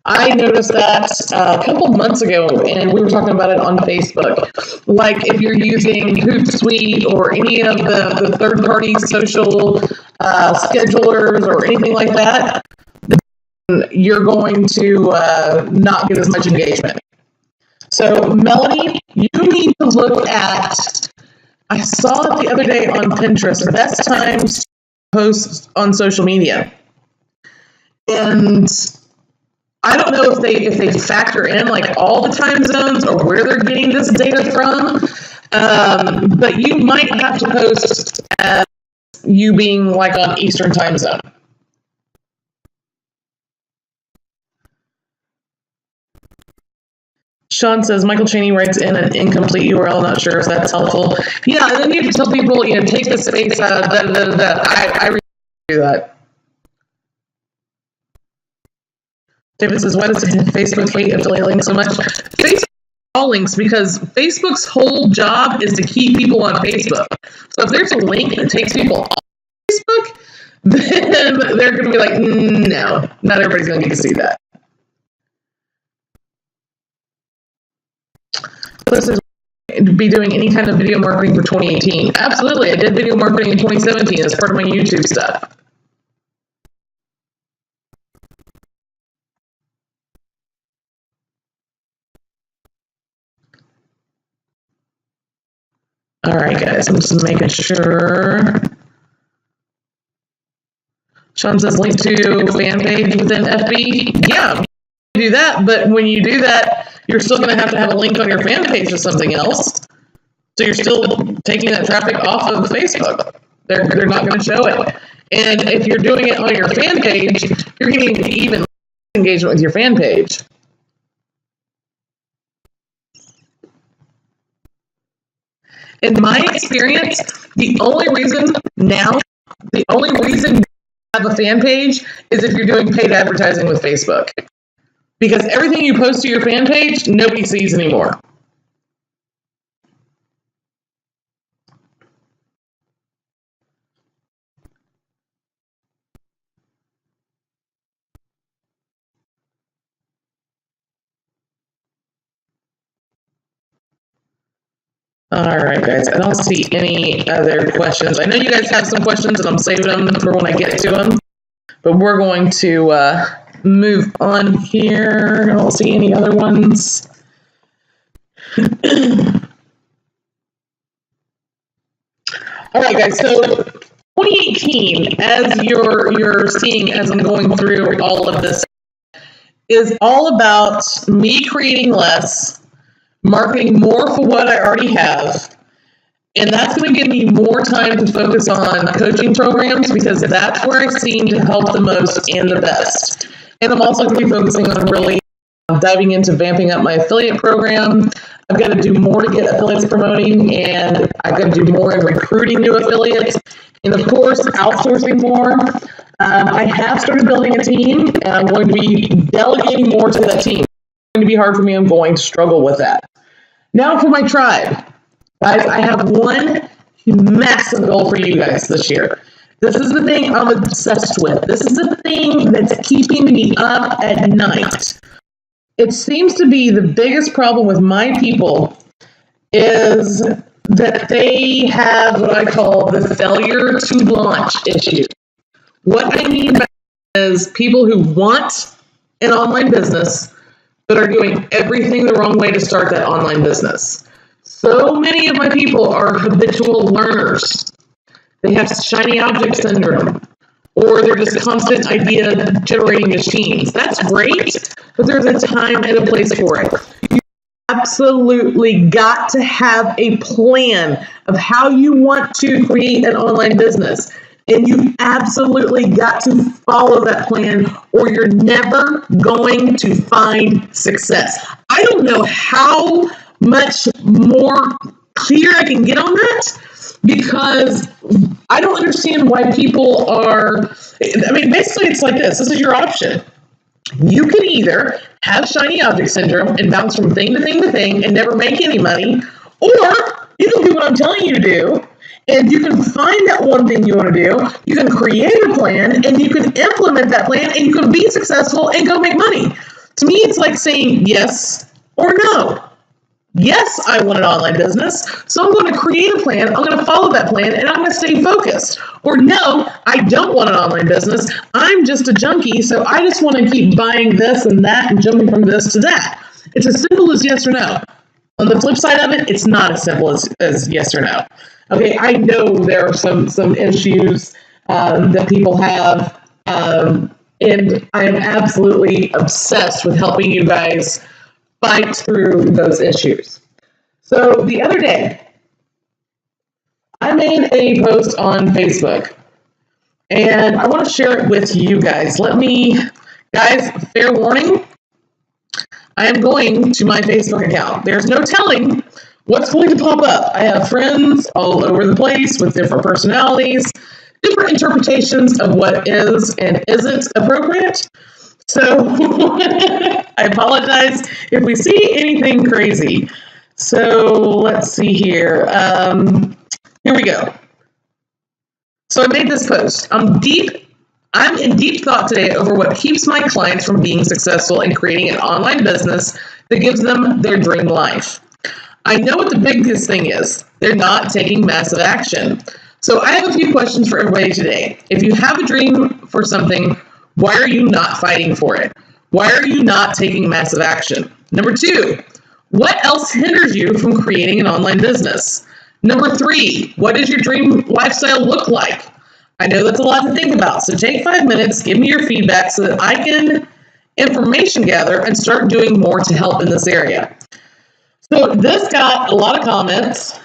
I noticed that a couple months ago, and we were talking about it on Facebook. Like if you're using Hootsuite or any of the third-party social schedulers or anything like that, you're going to not get as much engagement. So, Melanie, you need to look at, I saw it the other day on Pinterest, best times to post on social media. And I don't know if they factor in like all the time zones or where they're getting this data from, but you might have to post as you being like on Eastern time zone. Sean says, Michael Chaney writes in an incomplete URL, not sure if that's helpful. Yeah, and then you have to tell people, take the space out, I really do that. David says, why does Facebook hate affiliate links so much? Facebook all links because Facebook's whole job is to keep people on Facebook. So if there's a link that takes people off Facebook, then they're going to be like, no, not everybody's going to get to see that. This is be doing any kind of video marketing for 2018. Absolutely. I did video marketing in 2017 as part of my YouTube stuff. All right, guys, I'm just making sure. Sean says link to fan page within FB. Yeah, you do that, but when you do that, you're still going to have a link on your fan page to something else. So you're still taking that traffic off of Facebook. They're not going to show it. And if you're doing it on your fan page, you're getting even less engagement with your fan page. In my experience, the only reason have a fan page is if you're doing paid advertising with Facebook. Because everything you post to your fan page, nobody sees anymore. All right, guys, I don't see any other questions. I know you guys have some questions, and I'm saving them for when I get to them. But we're going to move on here. I don't see any other ones. All right, guys, so 2018, as you're seeing as I'm going through all of this, is all about me creating less, marketing more for what I already have, and that's going to give me more time to focus on coaching programs because that's where I seem to help the most and the best. And I'm also going to be focusing on really diving into vamping up my affiliate program. I've got to do more to get affiliates promoting, and I've got to do more in recruiting new affiliates, and of course, outsourcing more. I have started building a team, and I'm going to be delegating more to that team. It's going to be hard for me. I'm going to struggle with that. Now for my tribe. Guys, I have one massive goal for you guys this year. This is the thing I'm obsessed with. This is the thing that's keeping me up at night. It seems to be the biggest problem with my people is that they have what I call the failure to launch issue. What I mean by that is people who want an online business but are doing everything the wrong way to start that online business. So many of my people are habitual learners. They have shiny object syndrome, or they're just constant idea generating machines. That's great, but there's a time and a place for it. You absolutely got to have a plan of how you want to create an online business. And you absolutely got to follow that plan, or you're never going to find success. I don't know how much more clear I can get on that, because I don't understand why people are, I mean, basically it's like this. This is your option. You can either have shiny object syndrome and bounce from thing to thing to thing and never make any money, or you can do what I'm telling you to do, and you can find that one thing you want to do, you can create a plan, and you can implement that plan, and you can be successful and go make money. To me, it's like saying yes or no. Yes, I want an online business, so I'm going to create a plan, I'm going to follow that plan, and I'm going to stay focused. Or no, I don't want an online business, I'm just a junkie, so I just want to keep buying this and that and jumping from this to that. It's as simple as yes or no. On the flip side of it, it's not as simple as yes or no. Okay, I know there are some issues that people have, and I am absolutely obsessed with helping you guys fight through those issues. So the other day, I made a post on Facebook, and I want to share it with you guys. Guys, fair warning, I am going to my Facebook account. There's no telling what's going to pop up. I have friends all over the place with different personalities, different interpretations of what is and isn't appropriate. So I apologize if we see anything crazy. So let's see here. Here we go. So I made this post. I'm in deep thought today over what keeps my clients from being successful in creating an online business that gives them their dream life. I know what the biggest thing is. They're not taking massive action. So I have a few questions for everybody today. If you have a dream for something, why are you not fighting for it? Why are you not taking massive action? Number 2, what else hinders you from creating an online business? Number 3, what does your dream lifestyle look like? I know that's a lot to think about, so take 5 minutes, give me your feedback so that I can information gather and start doing more to help in this area. So this got a lot of comments.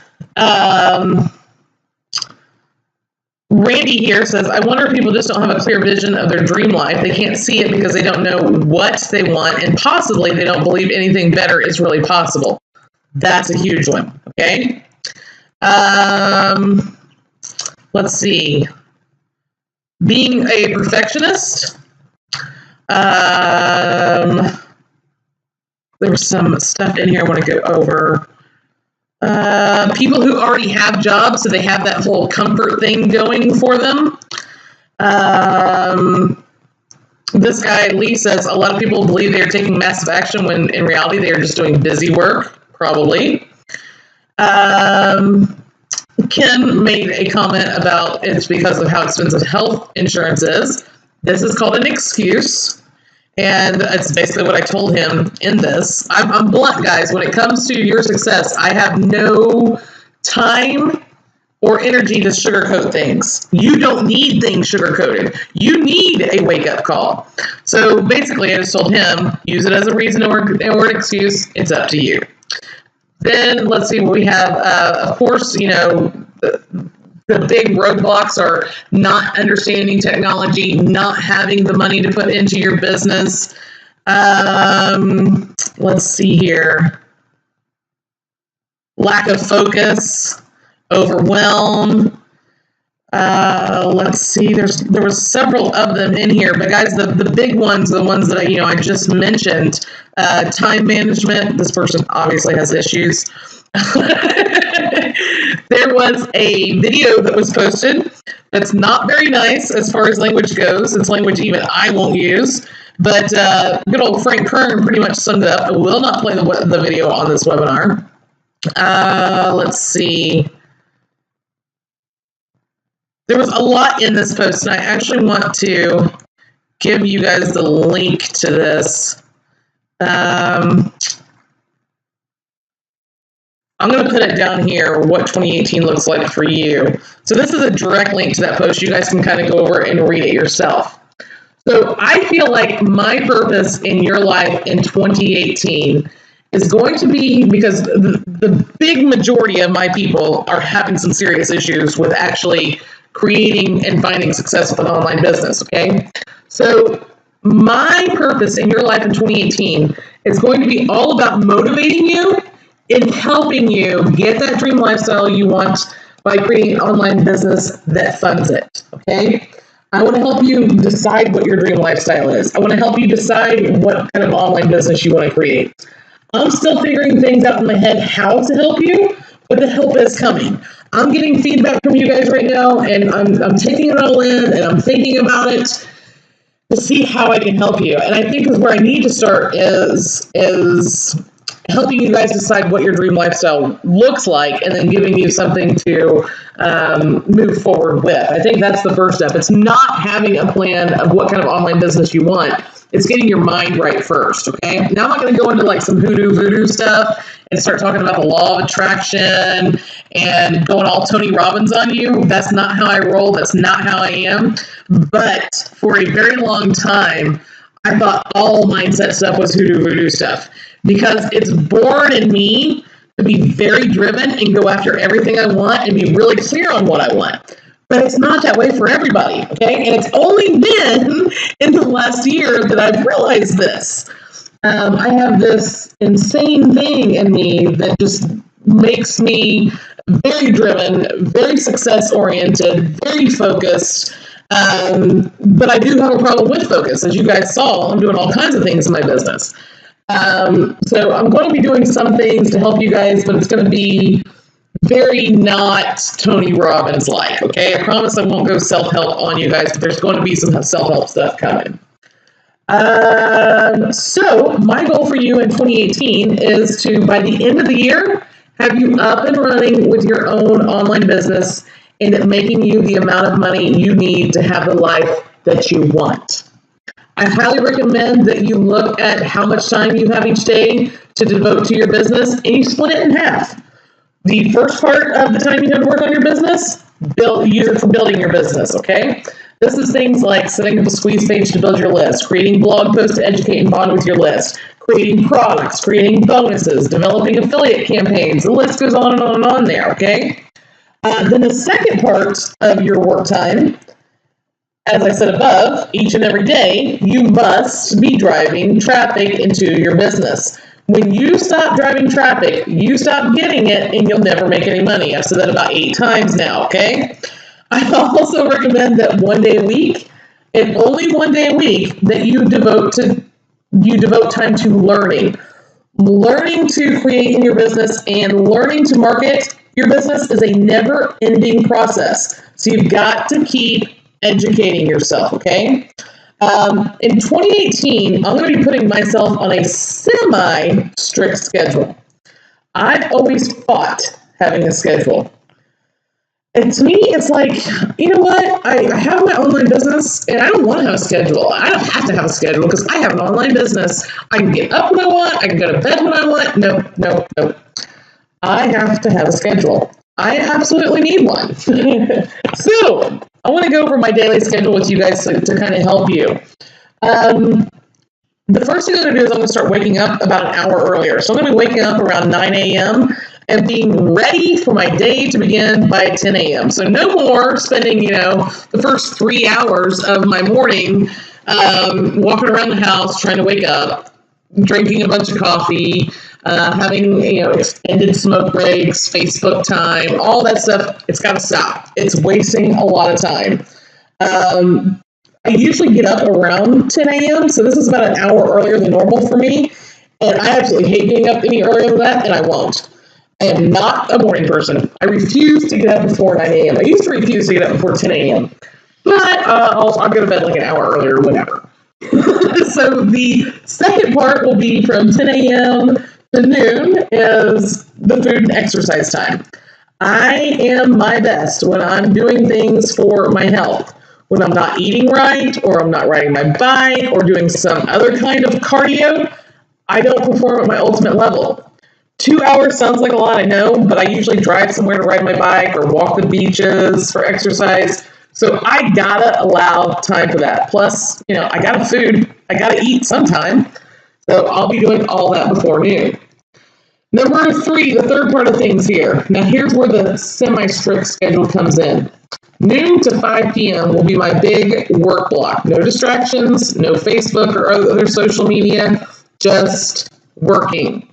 Randy here says, I wonder if people just don't have a clear vision of their dream life. They can't see it because they don't know what they want, and possibly they don't believe anything better is really possible. That's a huge one, okay? Let's see. being a perfectionist. There's some stuff in here I want to go over. People who already have jobs, so they have that whole comfort thing going for them. This guy, Lee, says a lot of people believe they are taking massive action when in reality they are just doing busy work, probably. Ken made a comment about it's because of how expensive health insurance is. This is called an excuse. And that's basically what I told him in this. I'm blunt, guys. When it comes to your success, I have no time or energy to sugarcoat things. You don't need things sugarcoated. You need a wake-up call. So basically, I just told him, use it as a reason or an excuse. It's up to you. Then let's see what we have. Of course, the big roadblocks are not understanding technology, not having the money to put into your business. Let's see here. Lack of focus, overwhelm. Let's see. There was several of them in here, but guys, the big ones, the ones that I just mentioned. Time management. This person obviously has issues. There was a video that was posted that's not very nice as far as language goes. It's language even I won't use. But good old Frank Kern pretty much summed it up. I will not play the video on this webinar. Let's see. There was a lot in this post, and I actually want to give you guys the link to this. I'm going to put it down here, what 2018 looks like for you. So this is a direct link to that post. You guys can kind of go over and read it yourself. So I feel like my purpose in your life in 2018 is going to be, because the big majority of my people are having some serious issues with actually creating and finding success with an online business, okay? So my purpose in your life in 2018 is going to be all about motivating you in helping you get that dream lifestyle you want by creating an online business that funds it, okay? I want to help you decide what your dream lifestyle is. I want to help you decide what kind of online business you want to create. I'm still figuring things out in my head how to help you, but the help is coming. I'm getting feedback from you guys right now, and I'm taking it all in, and I'm thinking about it to see how I can help you. And I think is where I need to start is helping you guys decide what your dream lifestyle looks like, and then giving you something to move forward with. I think that's the first step. It's not having a plan of what kind of online business you want. It's getting your mind right first, okay? Now I'm not going to go into like some voodoo stuff and start talking about the law of attraction and going all Tony Robbins on you. That's not how I roll. That's not how I am. But for a very long time, I thought all mindset stuff was voodoo stuff, because it's born in me to be very driven and go after everything I want and be really clear on what I want. But it's not that way for everybody, okay? And it's only been in the last year that I've realized this. I have this insane thing in me that just makes me very driven, very success-oriented, very focused. But I do have a problem with focus. As you guys saw, I'm doing all kinds of things in my business. So I'm going to be doing some things to help you guys, but it's going to be very not Tony Robbins like, okay? I promise I won't go self-help on you guys, but there's going to be some self-help stuff coming. So my goal for you in 2018 is to, by the end of the year, have you up and running with your own online business and it making you the amount of money you need to have the life that you want. I highly recommend that you look at how much time you have each day to devote to your business, and you split it in half. The first part of the time you have to work on your business, use it for building your business, okay? This is things like setting up a squeeze page to build your list, creating blog posts to educate and bond with your list, creating products, creating bonuses, developing affiliate campaigns. The list goes on and on and on there, okay? Then the second part of your work time, as I said above, each and every day, you must be driving traffic into your business. When you stop driving traffic, you stop getting it, and you'll never make any money. I've said that about 8 times now, okay? I also recommend that one day a week, and only one day a week, that you devote time to learning to create in your business and learning to market your business is a never-ending process. So you've got to keep educating yourself, okay? In 2018, I'm going to be putting myself on a semi-strict schedule. I've always fought having a schedule. And to me, it's like, you know what? I have my online business, and I don't want to have a schedule. I don't have to have a schedule because I have an online business. I can get up when I want. I can go to bed when I want. No. I have to have a schedule. I absolutely need one. So I want to go over my daily schedule with you guys to kind of help you. The first thing I'm going to do is I'm going to start waking up about an hour earlier. So I'm going to be waking up around 9 a.m. and being ready for my day to begin by 10 a.m. So no more spending, the first 3 hours of my morning walking around the house trying to wake up, drinking a bunch of coffee, having, extended smoke breaks, Facebook time, all that stuff. It's got to stop. It's wasting a lot of time. I usually get up around 10 a.m., so this is about an hour earlier than normal for me, and I absolutely hate getting up any earlier than that, and I won't. I am not a morning person. I refuse to get up before 9 a.m. I used to refuse to get up before 10 a.m., but I'll go to bed like an hour earlier or whatever. So the second part will be from 10 a.m. to noon is the food and exercise time. I am my best when I'm doing things for my health. When I'm not eating right, or I'm not riding my bike, or doing some other kind of cardio, I don't perform at my ultimate level. 2 hours sounds like a lot, I know, but I usually drive somewhere to ride my bike or walk the beaches for exercise. So I gotta allow time for that. Plus, I gotta food. I gotta eat sometime. So I'll be doing all that before noon. Number 3, the third part of things here. Now here's where the semi-strict schedule comes in. Noon to 5 p.m. will be my big work block. No distractions, no Facebook or other social media, just working.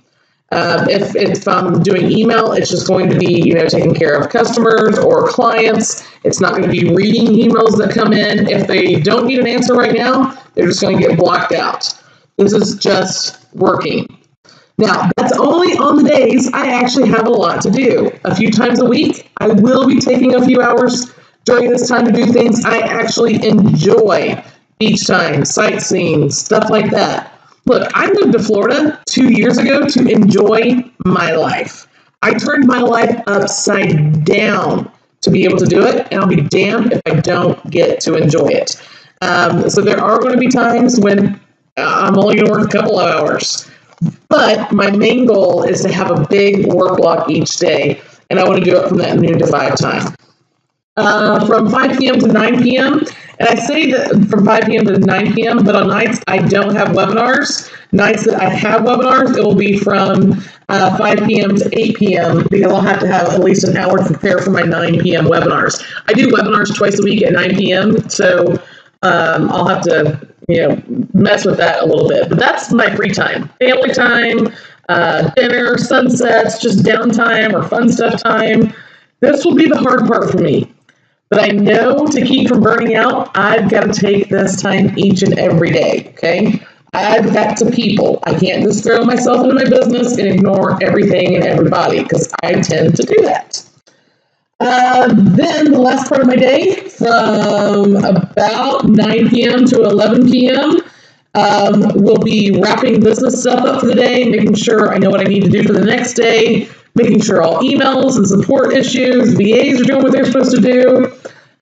If I'm doing email, it's just going to be, taking care of customers or clients. It's not going to be reading emails that come in. If they don't need an answer right now, they're just going to get blocked out. This is just working. Now, that's only on the days I actually have a lot to do. A few times a week, I will be taking a few hours during this time to do things I actually enjoy. Beach time, sightseeing, stuff like that. Look, I moved to Florida 2 years ago to enjoy my life. I turned my life upside down to be able to do it, and I'll be damned if I don't get to enjoy it. So there are going to be times when I'm only going to work a couple of hours. But my main goal is to have a big work block each day, and I want to do it from that noon to 5 time. From 5 p.m. to 9 p.m., and I say that from 5 p.m. to 9 p.m., but on nights I don't have webinars. Nights that I have webinars, it will be from 5 p.m. to 8 p.m. because I'll have to have at least an hour to prepare for my 9 p.m. webinars. I do webinars twice a week at 9 p.m., so I'll have to mess with that a little bit. But that's my free time. Family time, dinner, sunsets, just downtime or fun stuff time. This will be the hard part for me. But I know to keep from burning out, I've got to take this time each and every day, okay? I've got to people. I can't just throw myself into my business and ignore everything and everybody because I tend to do that. Then the last part of my day, from about 9 p.m. to 11 p.m., we'll be wrapping business stuff up for the day, making sure I know what I need to do for the next day, making sure all emails and support issues, VAs are doing what they're supposed to do.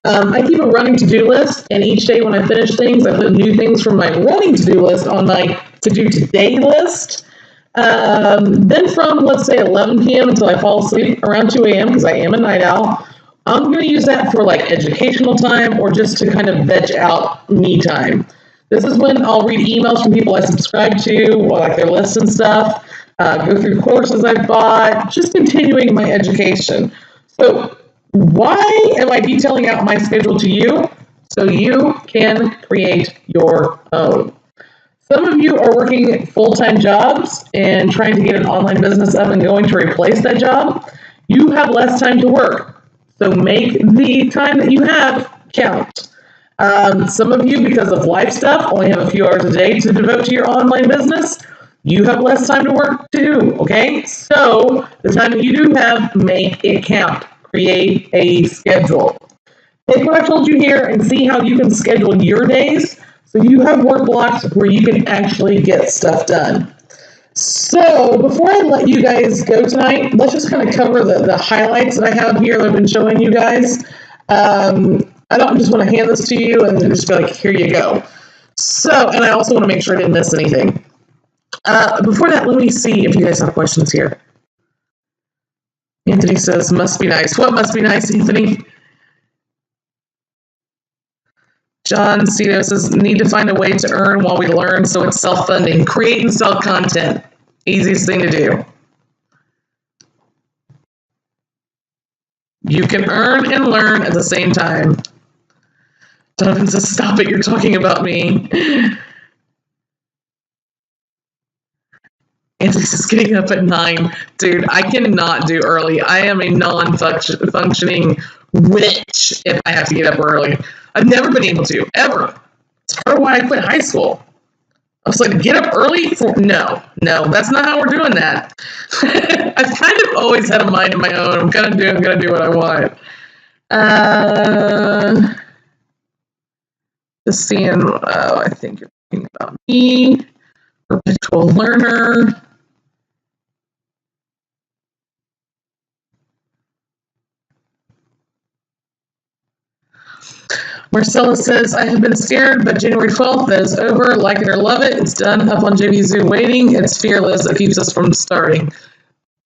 I keep a running to-do list, and each day when I finish things, I put new things from my running to-do list on my to-do today list. Then from, let's say, 11 p.m. until I fall asleep around 2 a.m., because I am a night owl, I'm going to use that for educational time or just to kind of veg out me time. This is when I'll read emails from people I subscribe to, or their lists and stuff, go through courses I've bought, just continuing my education. So why am I detailing out my schedule to you? So you can create your own. Some of you are working full-time jobs and trying to get an online business up and going to replace that job. You have less time to work. So make the time that you have count. Some of you, because of life stuff, only have a few hours a day to devote to your online business. You have less time to work too, okay? So the time that you do have, make it count. Create a schedule. Take what I told you here and see how you can schedule your days so you have work blocks where you can actually get stuff done. So before I let you guys go tonight, let's just kind of cover the highlights that I have here that I've been showing you guys. I don't just want to hand this to you and then just be like, here you go. So, and I also want to make sure I didn't miss anything. Before that, let me see if you guys have questions here. Anthony says, must be nice. What must be nice, Anthony? John Cito says, need to find a way to earn while we learn, so it's self-funding. Create and sell content. Easiest thing to do. You can earn and learn at the same time. Donovan says, stop it, you're talking about me. Anthony says, getting up at 9. Dude, I cannot do early. I am a non-functioning witch if I have to get up early. I've never been able to, ever. It's part of why I quit high school. I was like, get up early? No, that's not how we're doing that. I've kind of always had a mind of my own. I'm going to do what I want. Just seeing, I think you're talking about me. Perpetual learner. Marcella says, I have been scared, but January 12th, that is over. Like it or love it. It's done. Up on JVZoo waiting. It's fearless. It keeps us from starting.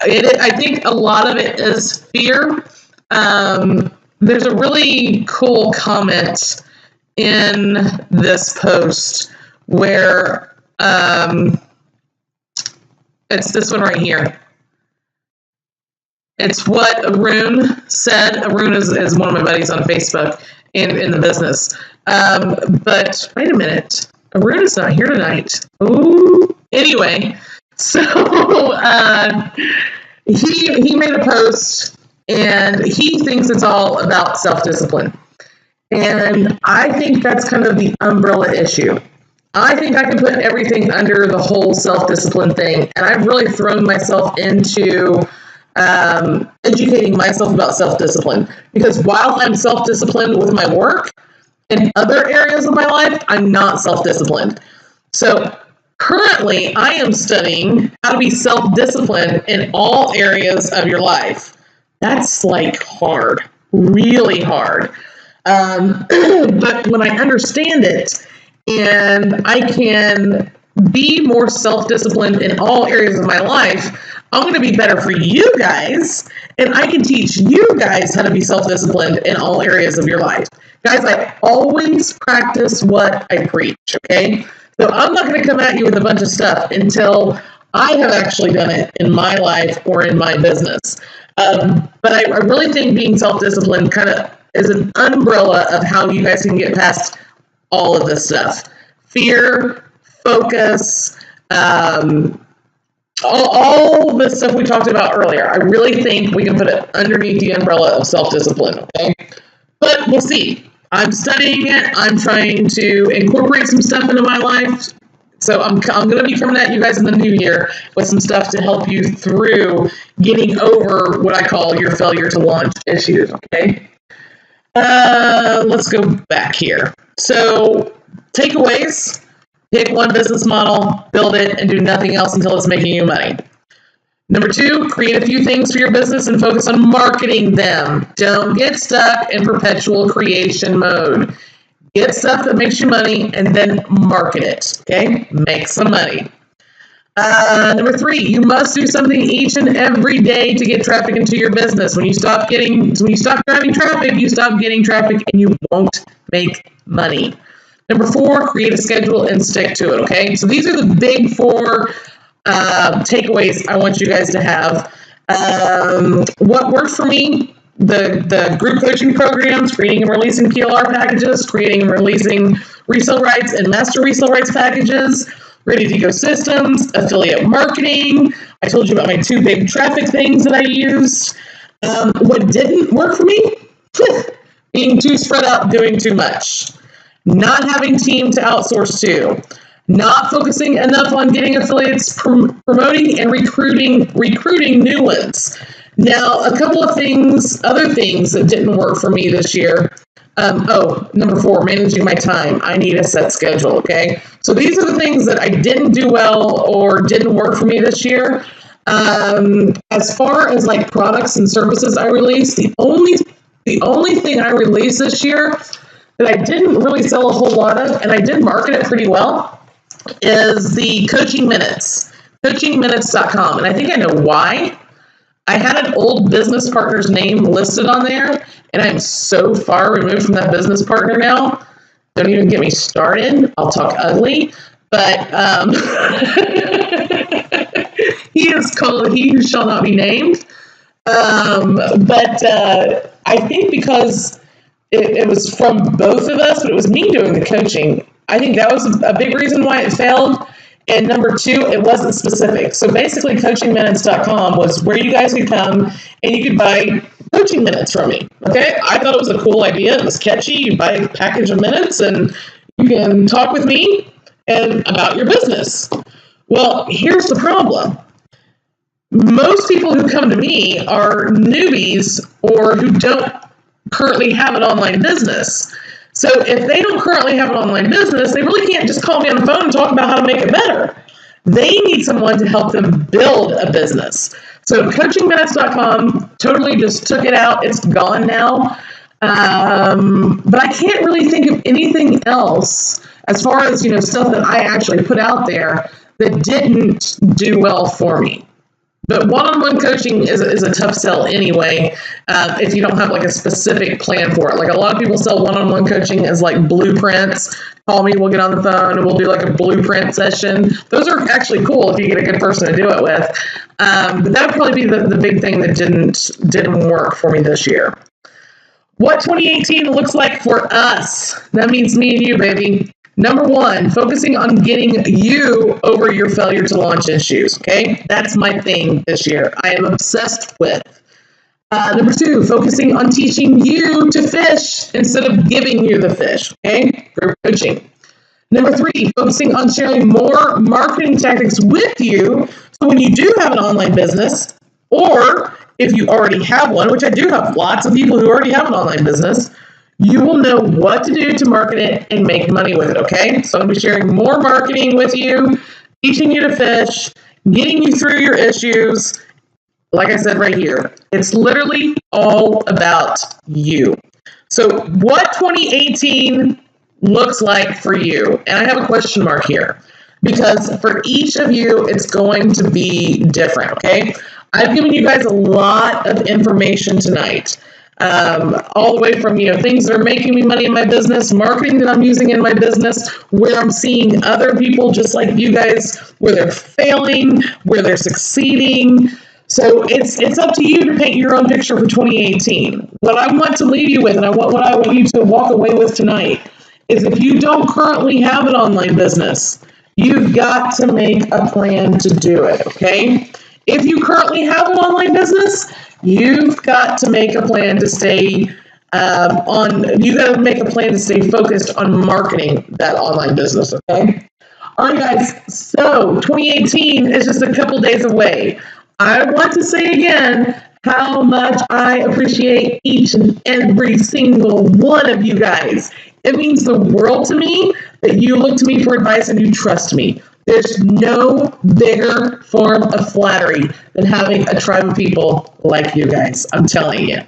I think a lot of it is fear. There's a really cool comment in this post where it's this one right here. It's what Arun said. Arun is one of my buddies on Facebook in the business. But wait a minute. Arun is not here tonight. Ooh. Anyway, so he made a post and he thinks it's all about self-discipline. And I think that's kind of the umbrella issue. I think I can put everything under the whole self-discipline thing. And I've really thrown myself into educating myself about self-discipline, because while I'm self-disciplined with my work, in other areas of my life, I'm not self-disciplined. So currently, I am studying how to be self-disciplined in all areas of your life. That's like hard, really hard. But when I understand it and I can be more self-disciplined in all areas of my life, I'm going to be better for you guys, and I can teach you guys how to be self-disciplined in all areas of your life. Guys, I always practice what I preach, okay? So I'm not going to come at you with a bunch of stuff until I have actually done it in my life or in my business. But I really think being self-disciplined kind of is an umbrella of how you guys can get past all of this stuff. Fear, focus, all the stuff we talked about earlier. I really think we can put it underneath the umbrella of self-discipline, okay? But we'll see. I'm studying it. I'm trying to incorporate some stuff into my life. So I'm going to be coming at you guys in the new year with some stuff to help you through getting over what I call your failure to launch issues, okay? Let's go back here. So takeaways. Pick one business model, build it, and do nothing else until it's making you money. Number 2, create a few things for your business and focus on marketing them. Don't get stuck in perpetual creation mode. Get stuff that makes you money and then market it, okay? Make some money. Number 3, you must do something each and every day to get traffic into your business. When you stop driving traffic, you stop getting traffic and you won't make money. Number 4, create a schedule and stick to it, okay? So these are the big 4 takeaways I want you guys to have. What worked for me, the group coaching programs, creating and releasing PLR packages, creating and releasing resale rights and master resale rights packages, ready-to-go systems, affiliate marketing. I told you about my 2 big traffic things that I used. What didn't work for me? Being too spread out, doing too much. Not having team to outsource to. Not focusing enough on getting affiliates, promoting and recruiting new ones. Now, a couple of other things that didn't work for me this year. Number 4, managing my time. I need a set schedule, okay? So these are the things that I didn't do well or didn't work for me this year. As far as like products and services I released, the only thing I released this year that I didn't really sell a whole lot of, and I did market it pretty well, is the Coaching Minutes, coachingminutes.com. And I think I know why. I had an old business partner's name listed on there, and I'm so far removed from that business partner now. Don't even get me started. I'll talk ugly. But he is called He Who Shall Not Be Named. But I think because it was from both of us, but it was me doing the coaching, I think that was a big reason why it failed. And number 2, it wasn't specific. So basically, coachingminutes.com was where you guys could come and you could buy coaching minutes from me. Okay? I thought it was a cool idea. It was catchy. You buy a package of minutes and you can talk with me and about your business. Well, here's the problem. Most people who come to me are newbies or who don't currently have an online business. So if they don't currently have an online business, they really can't just call me on the phone and talk about how to make it better. They need someone to help them build a business. So coachingminutes.com totally just took it out. It's gone now. But I can't really think of anything else as far as, stuff that I actually put out there that didn't do well for me. But one-on-one coaching is a tough sell anyway, if you don't have like a specific plan for it. Like a lot of people sell one-on-one coaching as like blueprints. Call me, we'll get on the phone and we'll do like a blueprint session. Those are actually cool if you get a good person to do it with. But that would probably be the big thing that didn't work for me this year. What 2018 looks like for us. That means me and you, baby. Number 1, focusing on getting you over your failure to launch issues, okay? That's my thing this year. I am obsessed with. Number 2, focusing on teaching you to fish instead of giving you the fish, okay? Group coaching. Number 3, focusing on sharing more marketing tactics with you so when you do have an online business, or if you already have one, which I do have lots of people who already have an online business, you will know what to do to market it and make money with it, okay? So I'm going to be sharing more marketing with you, teaching you to fish, getting you through your issues. Like I said right here, it's literally all about you. So what 2018 looks like for you, and I have a question mark here, because for each of you, it's going to be different, okay? I've given you guys a lot of information tonight. All the way from, things that are making me money in my business, marketing that I'm using in my business, where I'm seeing other people just like you guys, where they're failing, where they're succeeding. So it's up to you to paint your own picture for 2018. What I want to leave you with, and what I want you to walk away with tonight, is if you don't currently have an online business, you've got to make a plan to do it, okay? If you currently have an online business, you've got to make a plan to stay focused on marketing that online business, okay? All right, guys, so 2018 is just a couple days away. I want to say again how much I appreciate each and every single one of you guys. It means the world to me that you look to me for advice and you trust me. There's no bigger form of flattery than having a tribe of people like you guys. I'm telling you.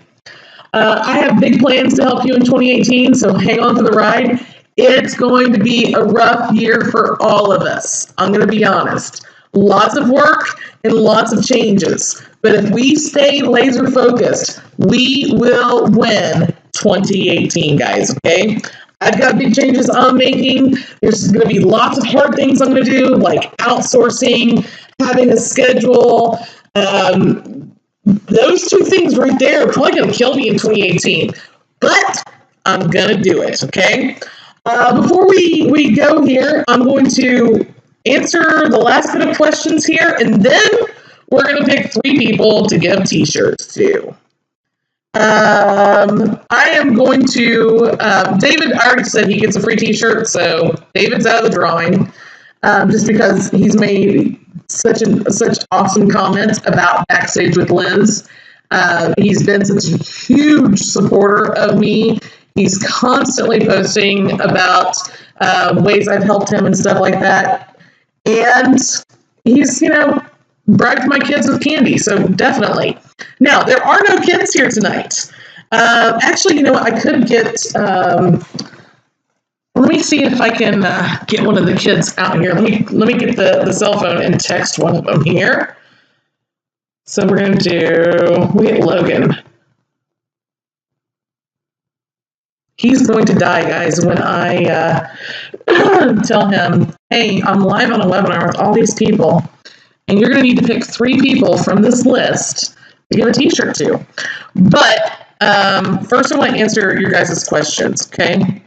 I have big plans to help you in 2018, so hang on for the ride. It's going to be a rough year for all of us. I'm going to be honest. Lots of work and lots of changes. But if we stay laser focused, we will win 2018, guys, okay? I've got big changes I'm making. There's going to be lots of hard things I'm going to do, like outsourcing, having a schedule. Those 2 things right there are probably going to kill me in 2018. But I'm going to do it, okay? Before we go here, I'm going to answer the last bit of questions here, and then we're going to pick 3 people to give t-shirts to. I am going to, David already said he gets a free t-shirt, so David's out of the drawing, just because he's made such awesome comments about Backstage with Liz. He's been such a huge supporter of me. He's constantly posting about ways I've helped him and stuff like that. And he's, bribed my kids with candy, so definitely. Now, there are no kids here tonight. Actually, you know what? I could get, let me see if I can get one of the kids out here. Let me get the cell phone and text one of them here. So we're going to we get Logan. He's going to die, guys, when I tell him, hey, I'm live on a webinar with all these people, and you're going to need to pick 3 people from this list to give a t-shirt to. But first I want to answer your guys' questions, okay?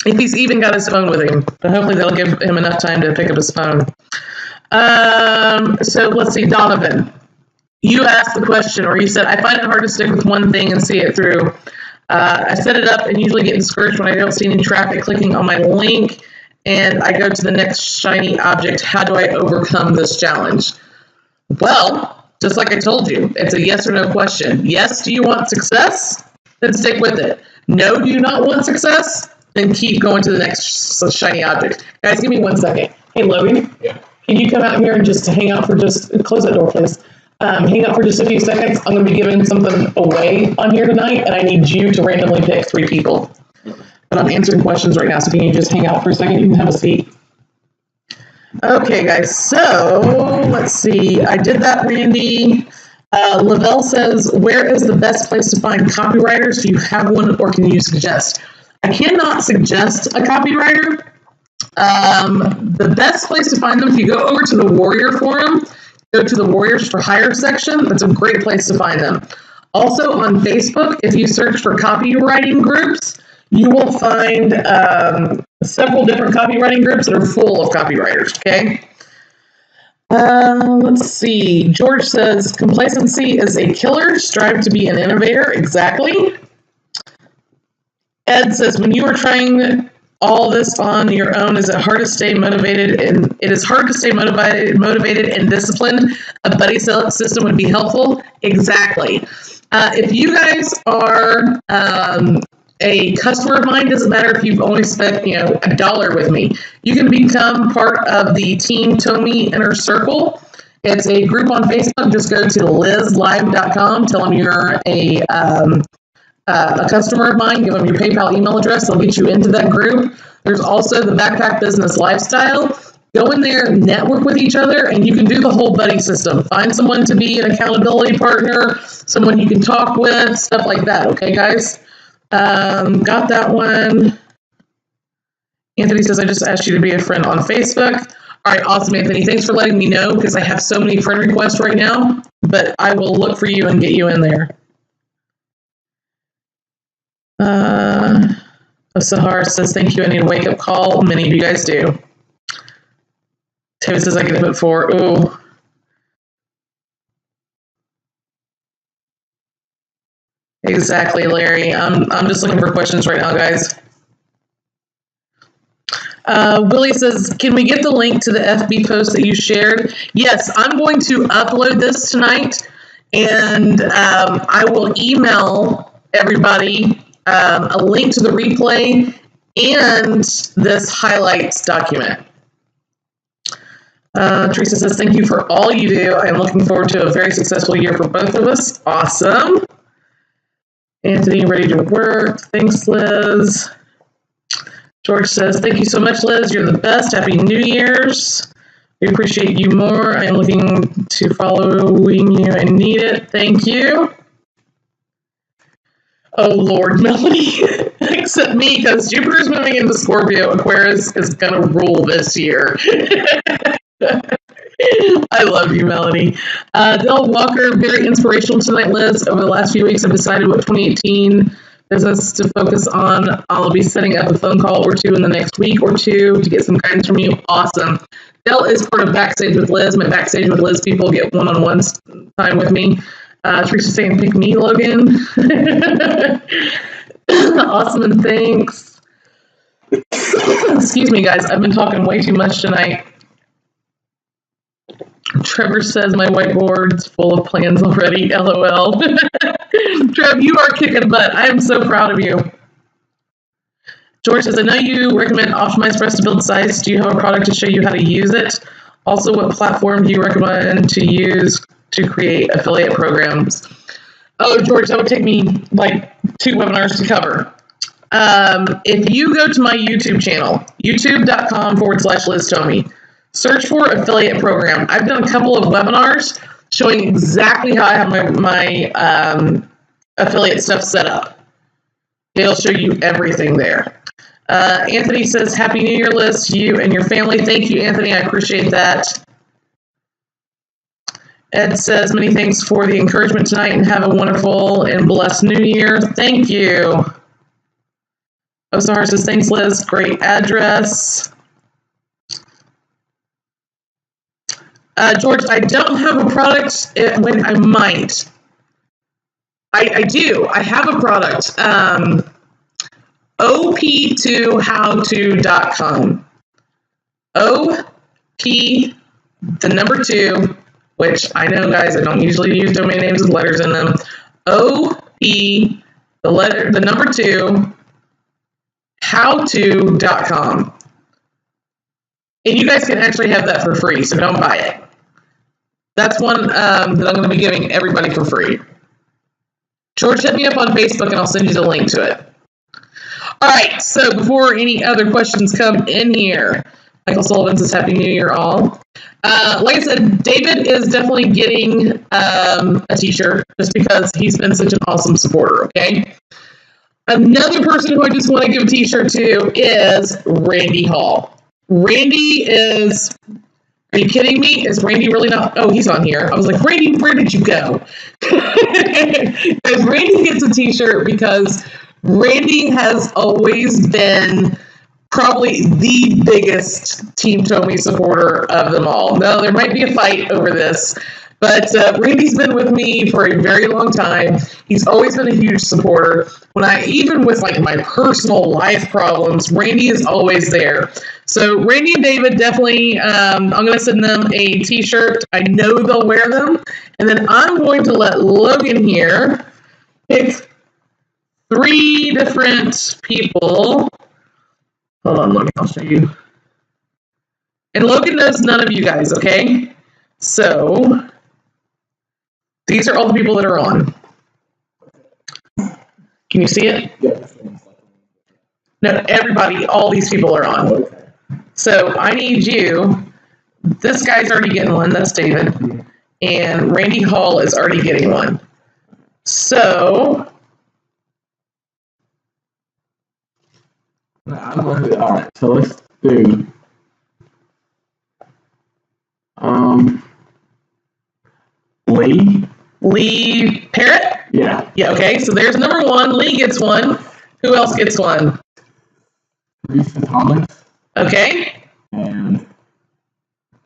If he's even got his phone with him, but hopefully that'll give him enough time to pick up his phone. So let's see, Donovan. You asked the question, or you said, I find it hard to stick with one thing and see it through. I set it up and usually get discouraged when I don't see any traffic clicking on my link and I go to the next shiny object. How do I overcome this challenge? Well, just like I told you, it's a yes or no question. Yes, do you want success? Then stick with it. No, do you not want success? Then keep going to the next shiny object. Guys, give me 1 second. Hey, Logan. Yeah. Can you come out here and just hang out for close that door, please. Hang out for just a few seconds. I'm going to be giving something away on here tonight, and I need you to randomly pick 3 people. But I'm answering questions right now, so can you just hang out for a second? You can have a seat. Okay, guys, so let's see. I did that, Randy. Lavelle says, where is the best place to find copywriters? Do you have one, or can you suggest? I cannot suggest a copywriter. The best place to find them, if you go over to the Warrior Forum, go to the Warriors for Hire section. That's a great place to find them. Also on Facebook, if you search for copywriting groups, you will find several different copywriting groups that are full of copywriters, okay? Let's see. George says, complacency is a killer. Strive to be an innovator. Exactly. Ed says, when you are trying all this on your own, is it hard to stay motivated? And it is hard to stay motivated and disciplined. A buddy system would be helpful. Exactly. If you guys are a customer of mine, doesn't matter if you've only spent $1 with me. You can become part of the Team Tomey Inner Circle. It's a group on Facebook. Just go to lizlive.com. Tell them you're a customer of mine, give them your PayPal email address, they'll get you into that group. There's also the Backpack Business Lifestyle. Go in there, network with each other, and you can do the whole buddy system. Find someone to be an accountability partner, someone you can talk with, stuff like that. Okay, guys? Got that one. Anthony says, I just asked you to be a friend on Facebook. All right, awesome, Anthony. Thanks for letting me know, because I have so many friend requests right now, but I will look for you and get you in there. Sahar says, thank you. I need a wake-up call. Many of you guys do. Taylor says, I get up at 4. Ooh. Exactly, Larry. I'm just looking for questions right now, guys. Willie says, can we get the link to the FB post that you shared? Yes, I'm going to upload this tonight, and I will email everybody a link to the replay and this highlights document. Teresa says, thank you for all you do. I'm looking forward to a very successful year for both of us. Awesome. Anthony, ready to work. Thanks, Liz. George says, thank you so much, Liz. You're the best. Happy New Year's. We appreciate you more. I'm looking to following you. I need it. Thank you. Oh, Lord, Melanie, except me, because Jupiter's moving into Scorpio. Aquarius is going to rule this year. I love you, Melanie. Del Walker, very inspirational tonight, Liz. Over the last few weeks, I've decided what 2018 business to focus on. I'll be setting up a phone call or two in the next week or two to get some guidance from you. Awesome. Dale is part of Backstage with Liz. My Backstage with Liz people get one-on-one time with me. Teresa's saying, pick me, Logan. Awesome, and thanks. Excuse me, guys. I've been talking way too much tonight. Trevor says my whiteboard's full of plans already. LOL. Trev, you are kicking butt. I am so proud of you. George says, I know you recommend optimized for us to build sites. Do you have a product to show you how to use it? Also, what platform do you recommend to use to create affiliate programs? Oh, George, that would take me like 2 webinars to cover. If you go to my YouTube channel, youtube.com/Liz Tomey, search for affiliate program. I've done a couple of webinars showing exactly how I have my affiliate stuff set up. It'll show you everything there. Anthony says, Happy New Year, Liz, to you and your family. Thank you, Anthony. I appreciate that. Ed says, many thanks for the encouragement tonight and have a wonderful and blessed New Year. Thank you. Osahar says, thanks, Liz. Great address. George, I don't have a product when I might. I do. I have a product. op2howto.com. OP, the number 2, which I know, guys, I don't usually use domain names with letters in them. OP, the number 2, howto.com. And you guys can actually have that for free, so don't buy it. That's one that I'm going to be giving everybody for free. George, hit me up on Facebook and I'll send you the link to it. All right, so before any other questions come in here, Michael Sullivan says, Happy New Year, all. Like I said, David is definitely getting a t-shirt just because he's been such an awesome supporter, okay? Another person who I just want to give a t-shirt to is Randy Hall. Randy is, are you kidding me? Is Randy really not? Oh, he's on here. I was like, Randy, where did you go? Because Randy gets a t-shirt because Randy has always been probably the biggest Team Tomey supporter of them all. Now, there might be a fight over this, but Randy's been with me for a very long time. He's always been a huge supporter. Even with like my personal life problems, Randy is always there. So Randy and David definitely, I'm going to send them a t-shirt. I know they'll wear them. And then I'm going to let Logan here pick 3 different people. Hold on, Logan, I'll show you. And Logan knows none of you guys, okay? So these are all the people that are on. Can you see it? Yeah. No, everybody, all these people are on. So I need you. This guy's already getting one. That's David. And Randy Hall is already getting one. So all right, so let's do Lee Parrott? Yeah. Yeah, okay. So there's number 1. Lee gets one. Who else gets one? Liz Tomey. Okay. And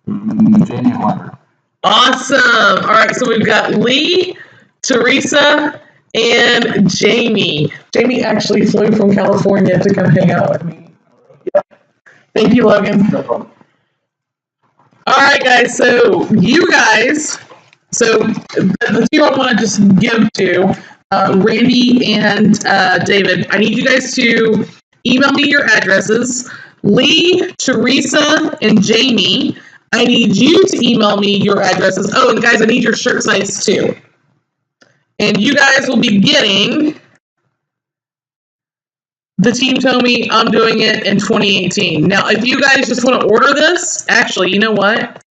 Jamie Weber. Awesome. All right, so we've got Lee, Teresa, and Jamie. Jamie actually flew from California to come hang out with me. Yeah. Thank you, Logan. No problem. All right, guys. So you guys, the 2 I want to just give to Randy and David. I need you guys to email me your addresses. Lee, Teresa, and Jamie, I need you to email me your addresses. Oh, and guys, I need your shirt size too. And you guys will be getting the Team Tomey, I'm doing it in 2018. Now, if you guys just want to order this, actually, you know what?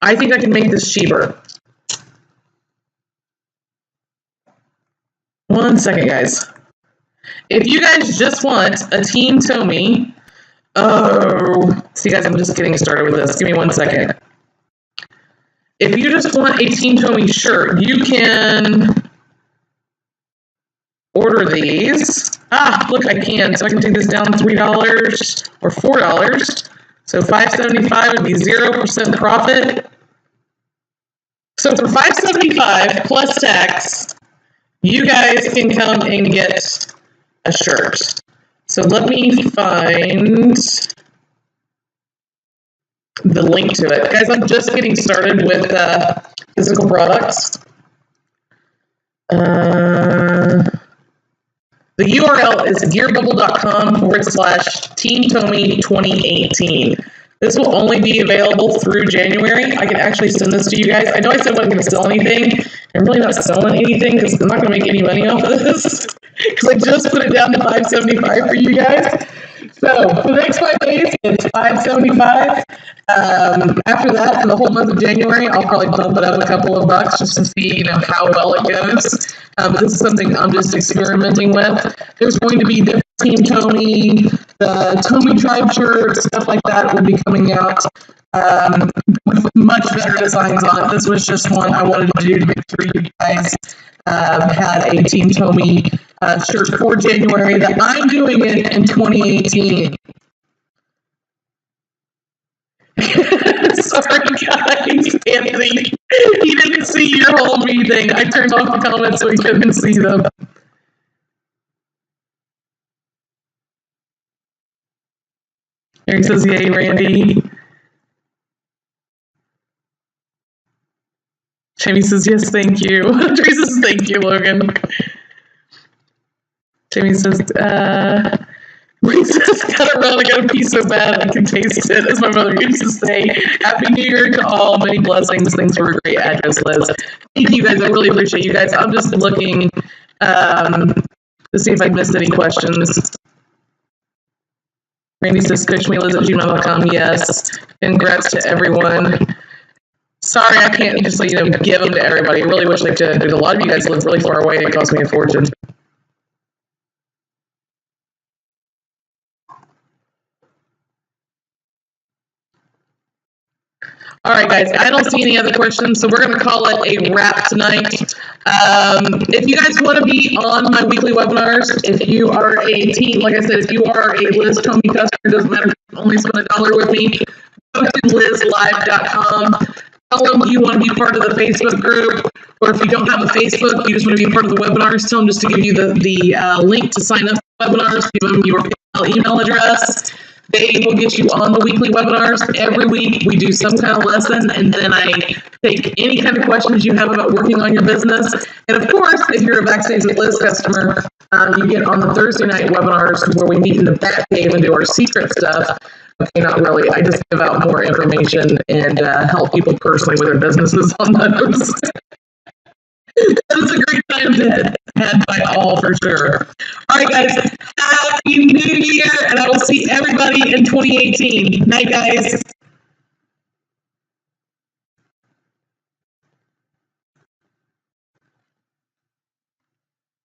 I think I can make this cheaper. One second, guys. If you guys just want a Team Tomey, see, guys, I'm just getting started with this. Give me 1 second. If you just want a Team Tomey shirt, you can order these. Look, I can. So I can take this down $3 or $4. So $575 would be 0% profit. So for $575 plus tax, you guys can come and get a shirt. So let me find the link to it. Guys, I'm just getting started with physical products. The URL is gearbubble.com/Team Tomey 2018. This will only be available through January. I can actually send this to you guys. I know I said I wasn't going to sell anything. I'm really not selling anything because I'm not going to make any money off of this because I just put it down to $575 for you guys. So for the next 5 days, it's $575. After that, for the whole month of January, I'll probably bump it up a couple of bucks just to see, how well it goes. But this is something I'm just experimenting with. There's going to be different Team Tomey, the Tomey Tribe shirt, stuff like that will be coming out with much better designs on it. This was just one I wanted to do to make sure you guys had a Team Tomey shirt for January, that I'm doing it in 2018. Sorry, guys. Anthony, he didn't see your whole me thing. I turned off the comments so he couldn't see them. Aaron says, yay, Randy. Jamie says, yes, thank you. Teresa says, thank you, Logan. Jamie says, Lisa's gotta run, I gotta pee so bad I can taste it, as my mother used to say. Happy New Year to all, many blessings. Thanks for a great address, Liz. Thank you guys, I really appreciate you guys. I'm just looking to see if I missed any questions. Randy says, coachmeliz@gmail.com. Yes. Congrats to everyone. Sorry, I can't just give them to everybody. I really wish I could. There's a lot of you guys live really far away. It cost me a fortune. All right, guys, I don't see any other questions, so we're going to call it a wrap tonight. If you guys want to be on my weekly webinars, if you are a team, like I said, if you are a Liz Tomey customer, doesn't matter if you only spend $1 with me, go to lizlive.com. Tell them you want to be part of the Facebook group, or if you don't have a Facebook, you just want to be part of the webinars, tell them just to give you the link to sign up for webinars, give them your email address. They will get you on the weekly webinars. Every week we do some kind of lesson, and then I take any kind of questions you have about working on your business. And of course, if you're a Backstage with Liz customer, you get on the Thursday night webinars where we meet in the back cave and do our secret stuff. Okay, not really. I just give out more information and help people personally with their businesses on those. It's a great time to had by all for sure. All right, guys. Happy New Year, and I will see everybody in 2018. Night, guys.